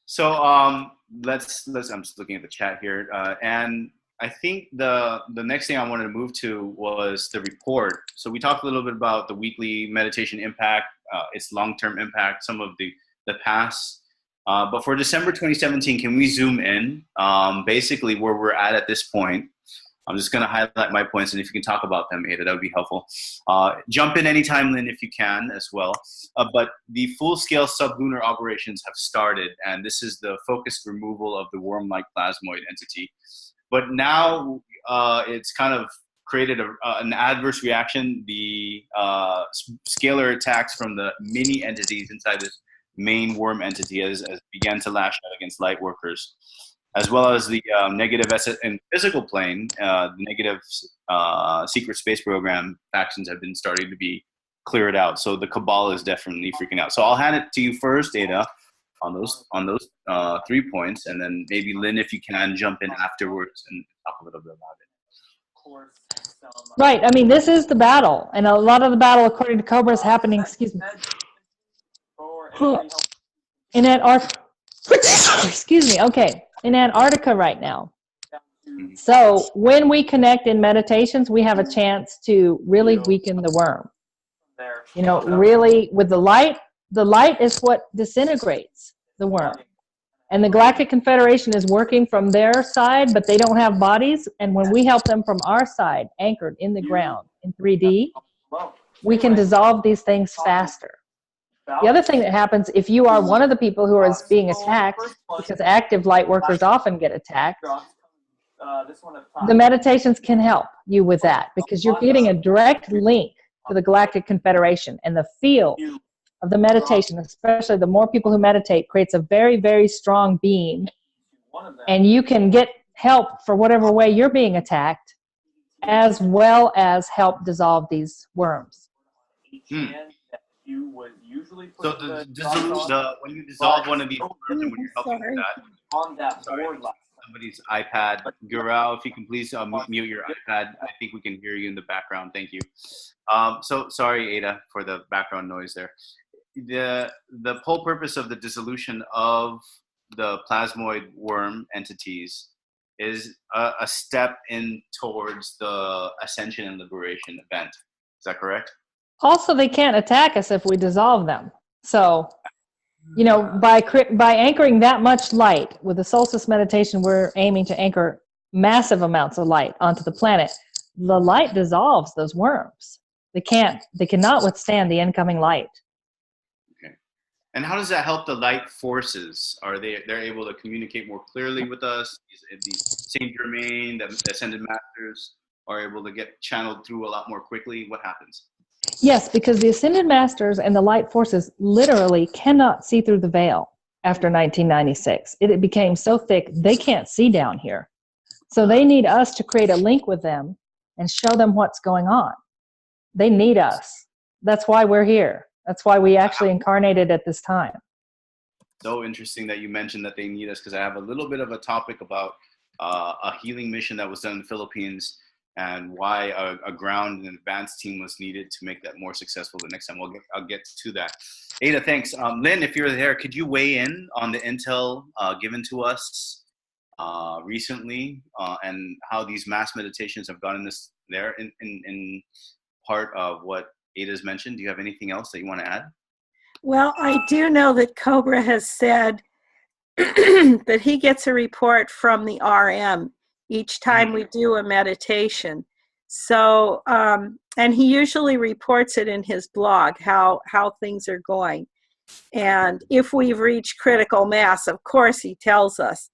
So let's. I'm just looking at the chat here, and I think the next thing I wanted to move to was the report. So we talked a little bit about the weekly meditation impact, its long-term impact, some of the past. But for December 2017, can we zoom in? Basically, where we're at this point. I'm just going to highlight my points, and if you can talk about them, Ada, that would be helpful. Jump in anytime, Lynn, if you can as well. But the full-scale sublunar operations have started, and this is the focused removal of the worm-like plasmoid entity. But now it's kind of created an adverse reaction. The scalar attacks from the mini entities inside this main worm entity has began to lash out against light workers, as well as the negative and physical plane. The negative secret space program factions have been starting to be cleared out. So the cabal is definitely freaking out. So I'll hand it to you first, Ada, on those 3 points, and then maybe Lynn, if you can, jump in afterwards and talk a little bit about it. Right. I mean, this is the battle, and a lot of the battle, according to Cobra, is happening. Excuse me. In Antarctica. Excuse me. Okay. In Antarctica right now. So when we connect in meditations, we have a chance to really weaken the worm. You know, really, with the light is what disintegrates the worm. And the Galactic Confederation is working from their side, but they don't have bodies. And when we help them from our side, anchored in the ground in 3D, we can dissolve these things faster. The other thing that happens, if you are one of the people who is being attacked, because active light workers often get attacked, the meditations can help you with that, because you're getting a direct link to the Galactic Confederation, and the field of the meditation, especially the more people who meditate, creates a very, very strong beam, and you can get help for whatever way you're being attacked, as well as help dissolve these worms. So when you dissolve one of these worms, and when you're helping with that, on that board, somebody's iPad. Gural, if you can please mute your iPad. I think we can hear you in the background. Thank you. So sorry, Ada, for the background noise there. The whole purpose of the dissolution of the plasmoid worm entities is a step in towards the ascension and liberation event. Is that correct? Also, they can't attack us if we dissolve them. So, you know, by anchoring that much light, with the solstice meditation, we're aiming to anchor massive amounts of light onto the planet. The light dissolves those worms. They cannot withstand the incoming light. Okay. And how does that help the light forces? They're able to communicate more clearly with us? These Saint Germain, the Ascended Masters are able to get channeled through a lot more quickly? What happens? Yes, because the Ascended Masters and the light forces literally cannot see through the veil after 1996. It became so thick, they can't see down here. So they need us to create a link with them and show them what's going on. They need us. That's why we're here. That's why we actually incarnated at this time. So interesting that you mentioned that they need us, because I have a little bit of a topic about a healing mission that was done in the Philippines, and why a ground and advanced team was needed to make that more successful the next time. I'll get to that. Ada, thanks. Lynn, if you're there, could you weigh in on the intel given to us recently and how these mass meditations have gotten us there in part of what Ada's mentioned? Do you have anything else that you want to add? Well, I do know that Cobra has said that he gets a report from the RM each time we do a meditation. So, and he usually reports it in his blog, how things are going. And if we've reached critical mass, of course, he tells us.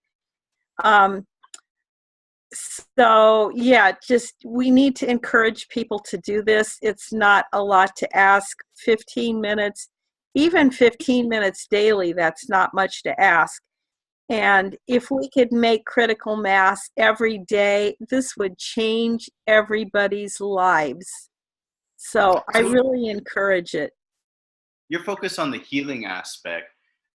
So, yeah, just we need to encourage people to do this. It's not a lot to ask. 15 minutes, even 15 minutes daily, that's not much to ask. And if we could make critical mass every day, this would change everybody's lives. So I really encourage it. You're focused on the healing aspect.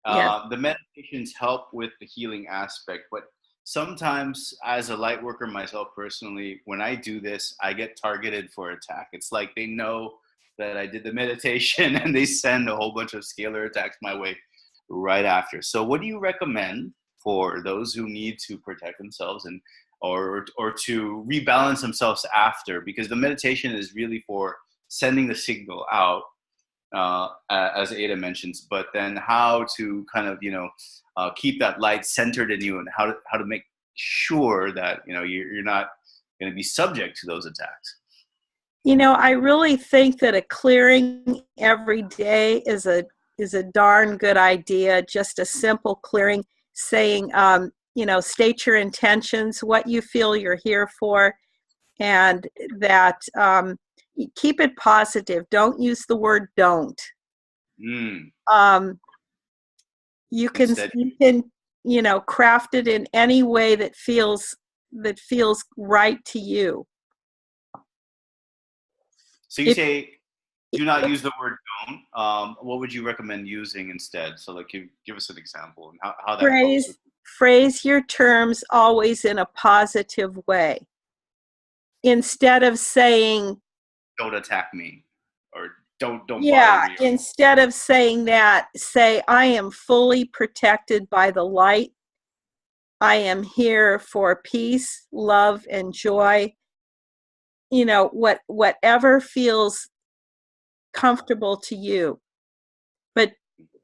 Yes. The meditations help with the healing aspect, but sometimes as a light worker myself personally, when I do this, I get targeted for attack. It's like they know that I did the meditation and they send a whole bunch of scalar attacks my way right after. So what do you recommend for those who need to protect themselves and or to rebalance themselves after? Because the meditation is really for sending the signal out, as Ada mentions, but then how to kind of, keep that light centered in you, and how to make sure that, you're not going to be subject to those attacks. I really think that a clearing every day is a darn good idea. Just a simple clearing, saying, state your intentions, what you feel you're here for, and that keep it positive. Don't use the word don't. You can Instead, craft it in any way that feels right to you. So you say do not use the word don't. What would you recommend using instead? So like give us an example and how that phrase your terms always in a positive way. Instead of saying, don't attack me, or don't bother me. Instead of saying that, say, I am fully protected by the light. I am here for peace, love, and joy. Whatever feels comfortable to you, but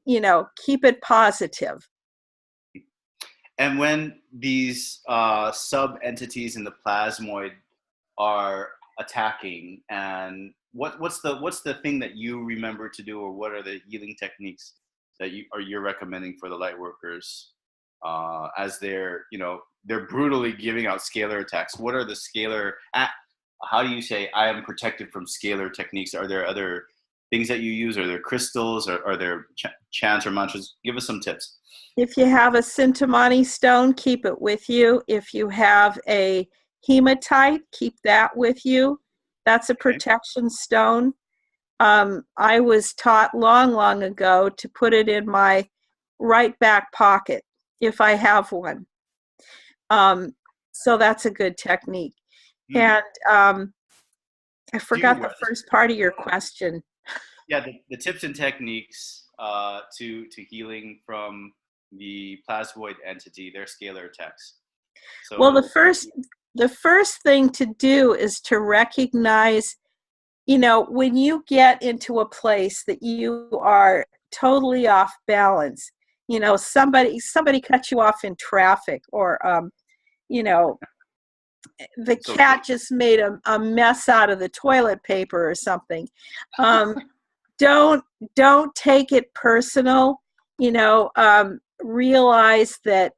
keep it positive. And when these sub entities in the plasmoid are attacking, and what's the thing that you remember to do, or what are the healing techniques that you're recommending for the light workers as they're brutally giving out scalar attacks? What are the scalar? How do you say I am protected from scalar techniques? Are there other things that you use? Are there crystals? Or are there chants or mantras? Give us some tips. If you have a Sintamani stone, keep it with you. If you have a hematite, keep that with you. That's a protection stone. I was taught long ago to put it in my right back pocket if I have one. So that's a good technique. And I forgot the first part of your question. Yeah, the tips and techniques to healing from the plasmoid entity, their scalar attacks. So, well, the first thing to do is to recognize, when you get into a place that you are totally off balance, somebody cut you off in traffic, or the cat just made a mess out of the toilet paper or something. Don't take it personal. Realize that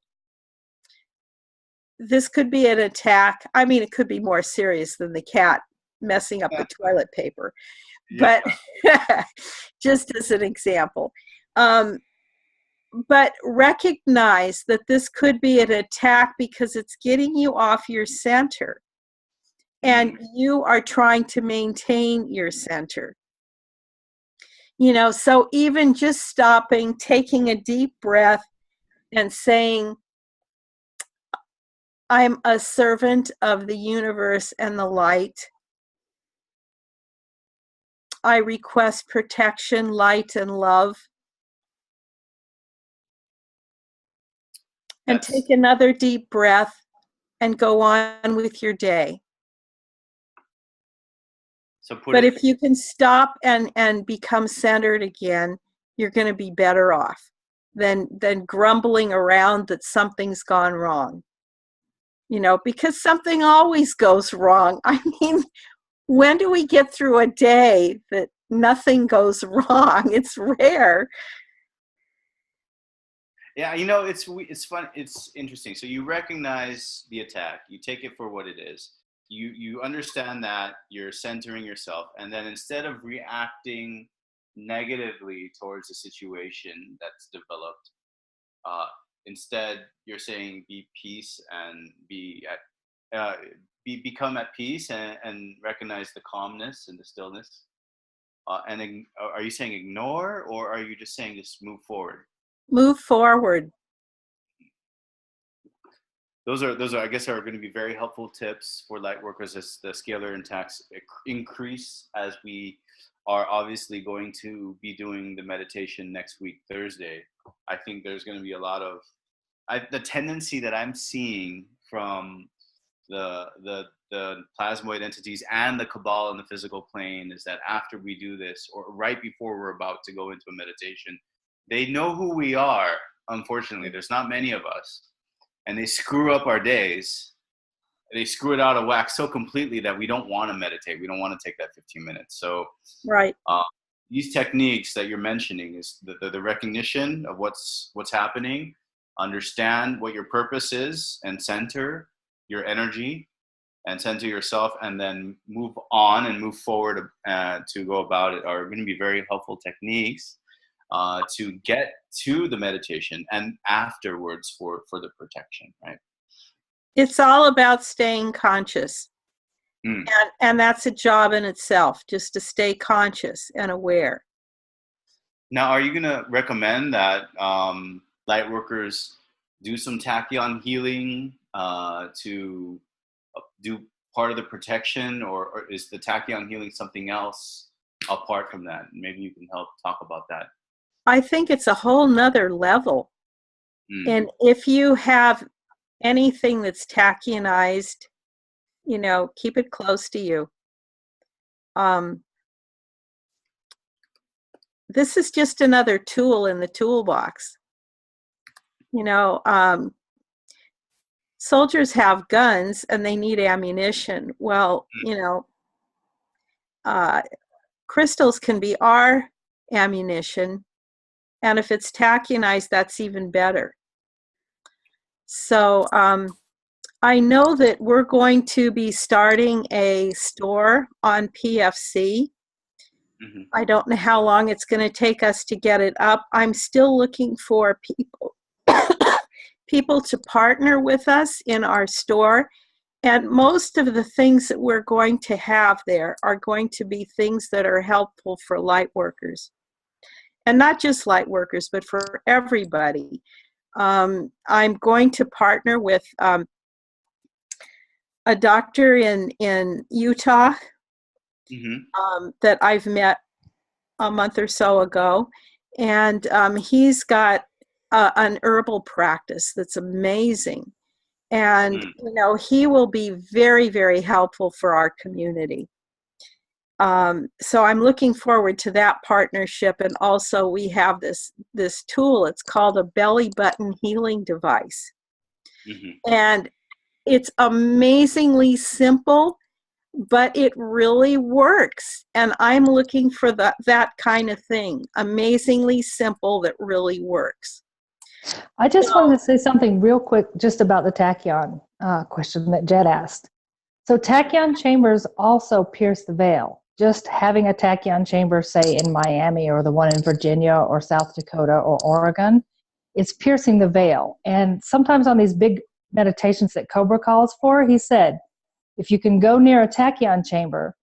this could be an attack. I mean, it could be more serious than the cat messing up the toilet paper, but just as an example. But recognize that this could be an attack because it's getting you off your center, and you are trying to maintain your center. So even just stopping, taking a deep breath and saying, I'm a servant of the universe and the light. I request protection, light, and love. And take another deep breath and go on with your day. But if you can stop and become centered again, you're going to be better off than grumbling around that something's gone wrong. Because something always goes wrong. I mean, when do we get through a day that nothing goes wrong? It's rare. Yeah, it's fun. It's interesting. So you recognize the attack, you take it for what it is. You understand that you're centering yourself, and then instead of reacting negatively towards the situation that's developed, instead you're saying be peace and become at peace and recognize the calmness and the stillness. And are you saying ignore, or are you just saying just move forward? Move forward. those are I guess are going to be very helpful tips for light workers as the scalar attacks increase, as we are obviously going to be doing the meditation next week, Thursday. I think there's going to be a lot of the tendency that I'm seeing from the plasmoid entities and the cabal in the physical plane is that after we do this, or right before we're about to go into a meditation, they know who we are. Unfortunately, there's not many of us, and they screw up our days. They screw it out of whack so completely that we don't want to meditate. We don't want to take that 15 minutes. So Right. these techniques that you're mentioning is the recognition of what's happening, understand what your purpose is, and center your energy and center yourself, and then move on and move forward to go about it, are going to be very helpful techniques to get to the meditation and afterwards for the protection, right? It's all about staying conscious. And that's a job in itself, just to stay conscious and aware. Now, are you going to recommend that light workers do some tachyon healing to do part of the protection, or is the tachyon healing something else apart from that? Maybe you can help talk about that. I think it's a whole nother level. And if you have anything that's tachyonized, keep it close to you. This is just another tool in the toolbox. Soldiers have guns and they need ammunition. Well, crystals can be our ammunition. And if it's tachyonized, that's even better. So I know that we're going to be starting a store on PFC. I don't know how long it's going to take us to get it up. I'm still looking for people to partner with us in our store. And most of the things that we're going to have there are going to be things that are helpful for light workers. And not just light workers, but for everybody. I'm going to partner with a doctor in Utah that I've met a month or so ago. And he's got an herbal practice that's amazing. And, he will be very, very helpful for our community. So I'm looking forward to that partnership. And also we have this tool. It's called a belly button healing device. And it's amazingly simple, but it really works. And I'm looking for that kind of thing. Amazingly simple that really works. I just wanted to say something real quick just about the tachyon question that Jed asked. So tachyon chambers also pierce the veil. Just having a tachyon chamber, say in Miami or the one in Virginia or South Dakota or Oregon, it's piercing the veil. And sometimes on these big meditations that Cobra calls for, he said, if you can go near a tachyon chamber,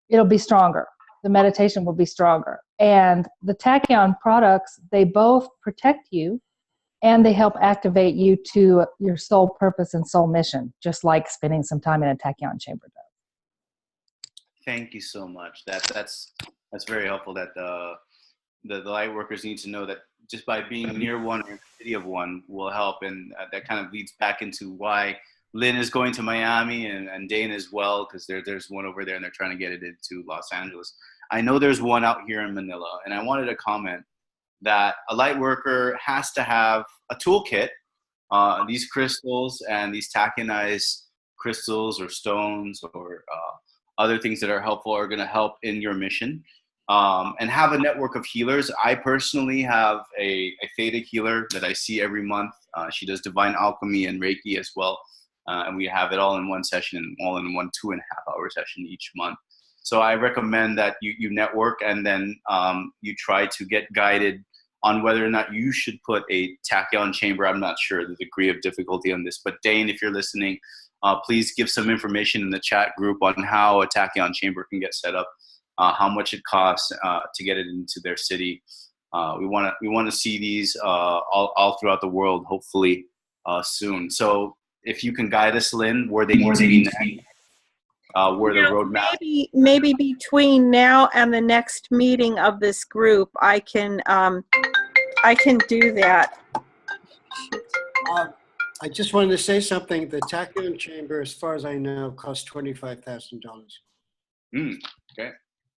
it'll be stronger. The meditation will be stronger. And the tachyon products, they both protect you and they help activate you to your soul purpose and soul mission, just like spending some time in a tachyon chamber does. Thank you so much. That's very helpful. That the light workers need to know that just by being near one or in the city of one will help, and that kind of leads back into why Lynn is going to Miami and Dane as well, because there's one over there and they're trying to get it into Los Angeles. I know there's one out here in Manila, and I wanted to comment that a light worker has to have a toolkit. These crystals and these tachyonized crystals or stones or other things that are helpful are going to help in your mission, and have a network of healers. I personally have a theta healer that I see every month. She does divine alchemy and Reiki as well. And we have it all in one session, all in one 2.5-hour session each month. So I recommend that you network, and then you try to get guided on whether or not you should put a tachyon chamber. I'm not sure the degree of difficulty on this, but Dane, if you're listening, please give some information in the chat group on how a tachyon chamber can get set up, how much it costs to get it into their city. We want to see these all throughout the world, hopefully soon. So if you can guide us, Lynn, where they need to be next, where the roadmap. Maybe between now and the next meeting of this group, I can do that. I just wanted to say something. The Tachyon Chamber, as far as I know, costs $25,000. Okay.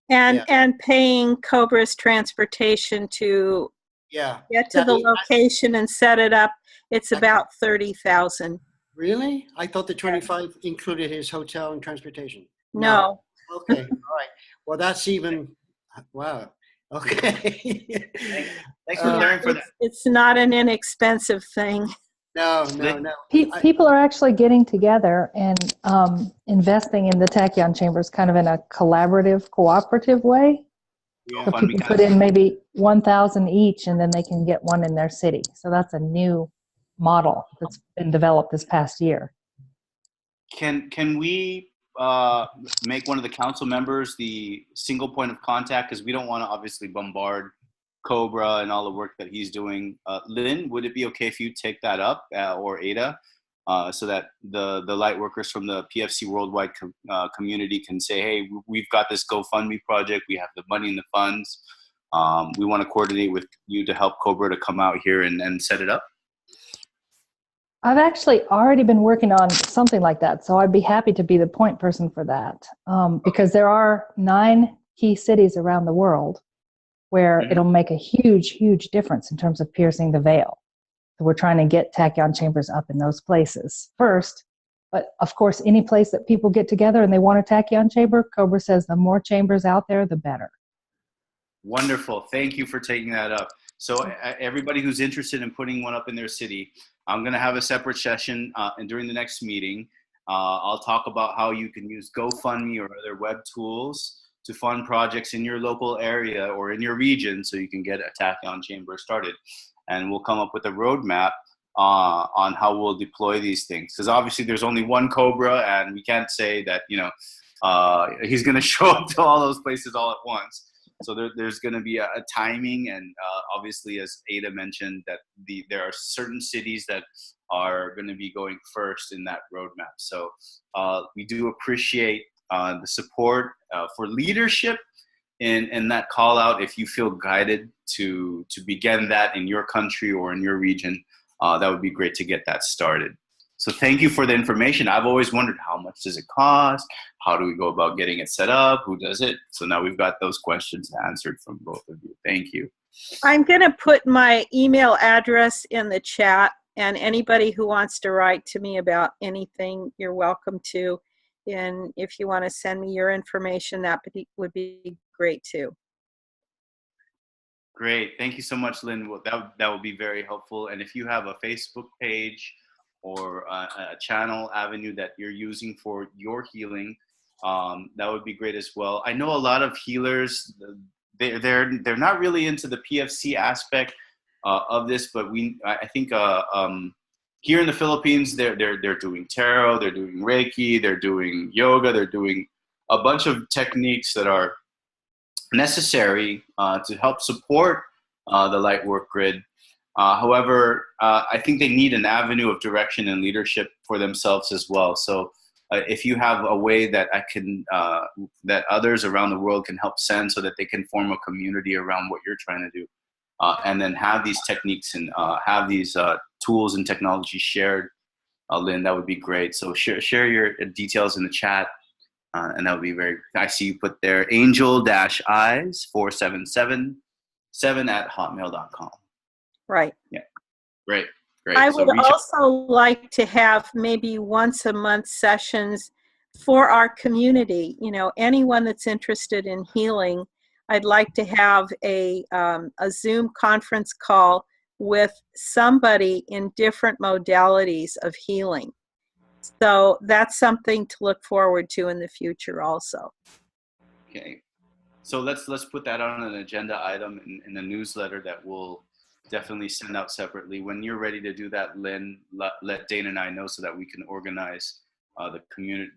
And paying Cobra's transportation to get to the location and set it up, it's about $30,000. Really? I thought the 25 included his hotel and transportation. No. Okay. All right. Well, that's even. Wow. Okay. Thanks for clearing for that. It's not an inexpensive thing. No. People are actually getting together and investing in the Tachyon Chambers kind of in a collaborative, cooperative way. Yeah. So people put in maybe 1,000 each, and then they can get one in their city. So that's a new model that's been developed this past year. Can we make one of the council members the single point of contact, because we don't want to obviously bombard Cobra and all the work that he's doing. Lynn, would it be okay if you take that up, or Ada, so that the light workers from the PFC Worldwide community can say, hey, we've got this GoFundMe project, we have the money in the funds, we want to coordinate with you to help Cobra to come out here and set it up? I've actually already been working on something like that, so I'd be happy to be the point person for that, because there are 9 key cities around the world where it'll make a huge, huge difference in terms of piercing the veil. So we're trying to get Tachyon Chambers up in those places first, but of course, any place that people get together and they want a Tachyon Chamber, Cobra says the more chambers out there, the better. Wonderful. Thank you for taking that up. So everybody who's interested in putting one up in their city, I'm going to have a separate session, and during the next meeting, I'll talk about how you can use GoFundMe or other web tools to fund projects in your local area or in your region so you can get a Tachyon Chamber started. And we'll come up with a roadmap on how we'll deploy these things. Because obviously there's only one Cobra, and we can't say that, he's going to show up to all those places all at once. So there's going to be a timing, and obviously, as Ada mentioned, that there are certain cities that are going to be going first in that roadmap. So we do appreciate the support for leadership in that call out. If you feel guided to begin that in your country or in your region, that would be great to get that started. So thank you for the information. I've always wondered, how much does it cost? How do we go about getting it set up? Who does it? So now we've got those questions answered from both of you. Thank you. I'm going to put my email address in the chat, and anybody who wants to write to me about anything, you're welcome to. And if you want to send me your information, that would be great too. Great. Thank you so much, Lynn. Well, that would be very helpful. And if you have a Facebook page or a channel avenue that you're using for your healing, that would be great as well. I know a lot of healers, they're not really into the PFC aspect of this, but I think here in the Philippines, they're doing tarot, they're doing Reiki, they're doing yoga, they're doing a bunch of techniques that are necessary to help support the light work grid. However, I think they need an avenue of direction and leadership for themselves as well. So if you have a way that that others around the world can help send, so that they can form a community around what you're trying to do, and then have these techniques and have these tools and technology shared, Lynn, that would be great. So share your details in the chat, and that would be I see you put there, angel-eyes4777@hotmail.com. Right. Yeah. Great. I would also like to have maybe once a month sessions for our community. Anyone that's interested in healing, I'd like to have a Zoom conference call with somebody in different modalities of healing. So that's something to look forward to in the future also. Okay. So let's put that on an agenda item in the newsletter that we'll definitely send out separately. When you're ready to do that, Lynn, let Dana and I know so that we can organize the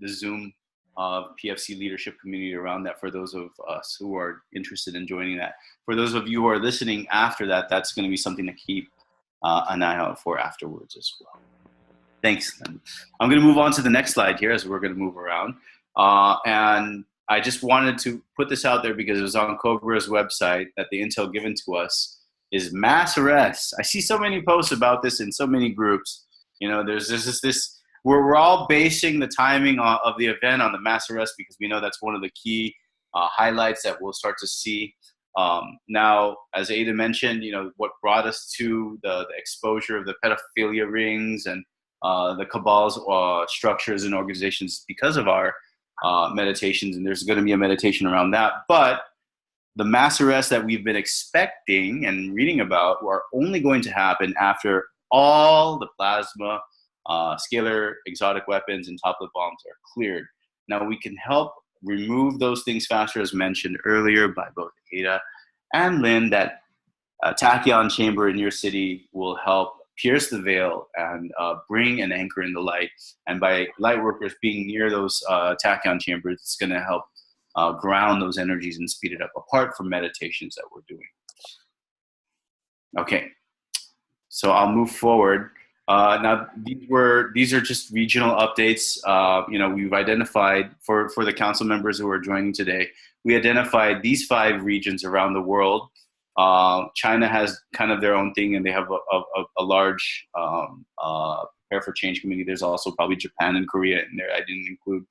Zoom PFC leadership community around that for those of us who are interested in joining that. For those of you who are listening after that, that's going to be something to keep an eye out for afterwards as well. Thanks, Lynn. I'm going to move on to the next slide here as we're going to move around. And I just wanted to put this out there because it was on Cobra's website that the intel given to us is mass arrests. I see so many posts about this in so many groups. You know, there's this we're all basing the timing of the event on the mass arrest because we know that's one of the key highlights that we'll start to see. Now, as Ada mentioned, you know, what brought us to the exposure of the pedophilia rings and the cabal's structures and organizations because of our meditations, and there's going to be a meditation around that. But the mass arrests that we've been expecting and reading about are only going to happen after all the plasma, scalar exotic weapons, and top-lit bombs are cleared. Now, we can help remove those things faster, as mentioned earlier by both Ada and Lynn, that tachyon chamber in your city will help pierce the veil and bring an anchor in the light. And by light workers being near those tachyon chambers, it's going to help ground those energies and speed it up, apart from meditations that we're doing. Okay, so I'll move forward. Now, these are just regional updates. You know, we've identified, for the council members who are joining today, we identified these 5 regions around the world. China has kind of their own thing, and they have a large Prepare for Change committee. There's also probably Japan and Korea in there I didn't include.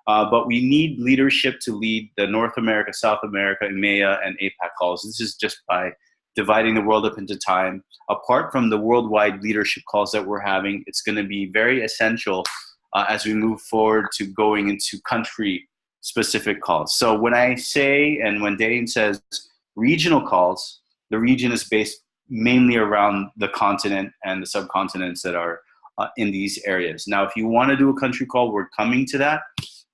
But we need leadership to lead the North America, South America, EMEA, and APAC calls. This is just by dividing the world up into time. Apart from the worldwide leadership calls that we're having, it's going to be very essential as we move forward to going into country-specific calls. So when I say, and when Dane says regional calls, the region is based mainly around the continent and the subcontinents that are in these areas. Now, if you want to do a country call, we're coming to that,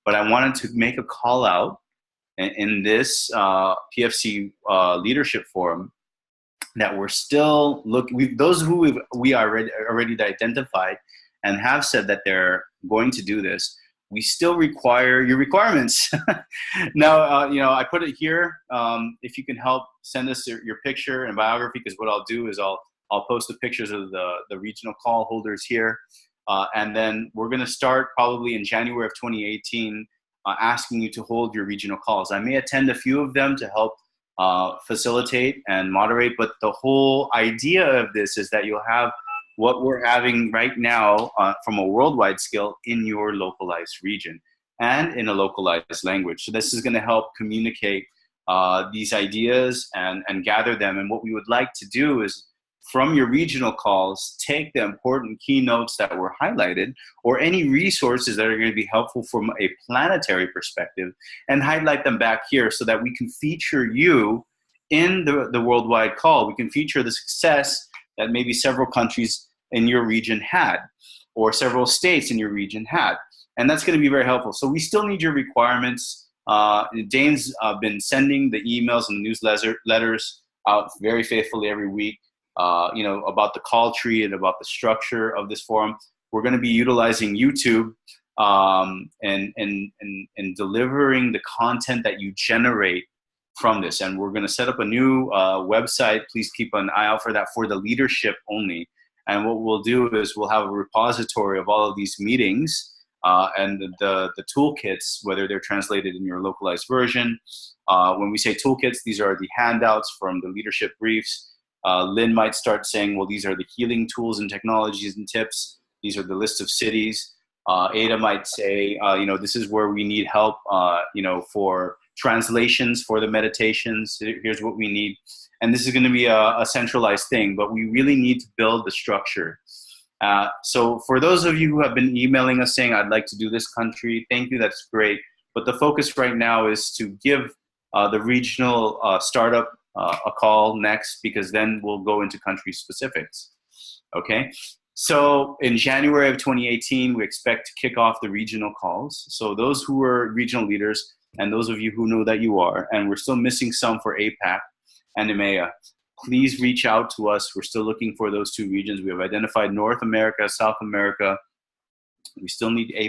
but I wanted to make a call out in this PFC leadership forum that we're still looking, those who we already identified and have said that they're going to do this, we still require your requirements. Now, you know, I put it here. If you can help send us your picture and biography, because what I'll do is I'll post the pictures of the regional call holders here. And then we're going to start probably in January of 2018, asking you to hold your regional calls. I may attend a few of them to help facilitate and moderate, but the whole idea of this is that you'll have what we're having right now from a worldwide scale in your localized region and in a localized language. So this is going to help communicate these ideas and gather them. And what we would like to do is, from your regional calls, take the important keynotes that were highlighted or any resources that are going to be helpful from a planetary perspective and highlight them back here so that we can feature you in the worldwide call. We can feature the success that maybe several countries in your region had or several states in your region had. And that's going to be very helpful. So we still need your requirements. Dane's been sending the emails and newsletters out very faithfully every week. You know, about the call tree and about the structure of this forum. We're going to be utilizing YouTube and delivering the content that you generate from this. And we're going to set up a new website. Please keep an eye out for that, for the leadership only. And what we'll do is we'll have a repository of all of these meetings and the toolkits, whether they're translated in your localized version. When we say toolkits, these are the handouts from the leadership briefs. Lynn might start saying, well, these are the healing tools and technologies and tips. These are the list of cities. Ada might say, you know, this is where we need help, you know, for translations for the meditations. Here's what we need. And this is going to be a centralized thing, but we really need to build the structure. So for those of you who have been emailing us saying, I'd like to do this country, thank you, that's great. But the focus right now is to give the regional startup a call next, because then we'll go into country specifics. Okay, so in January of 2018, we expect to kick off the regional calls. So those who are regional leaders and those of you who know that you are, and we're still missing some for APAC and EMEA, please reach out to us. We're still looking for those 2 regions. We have identified North America, South America. We still need APAC.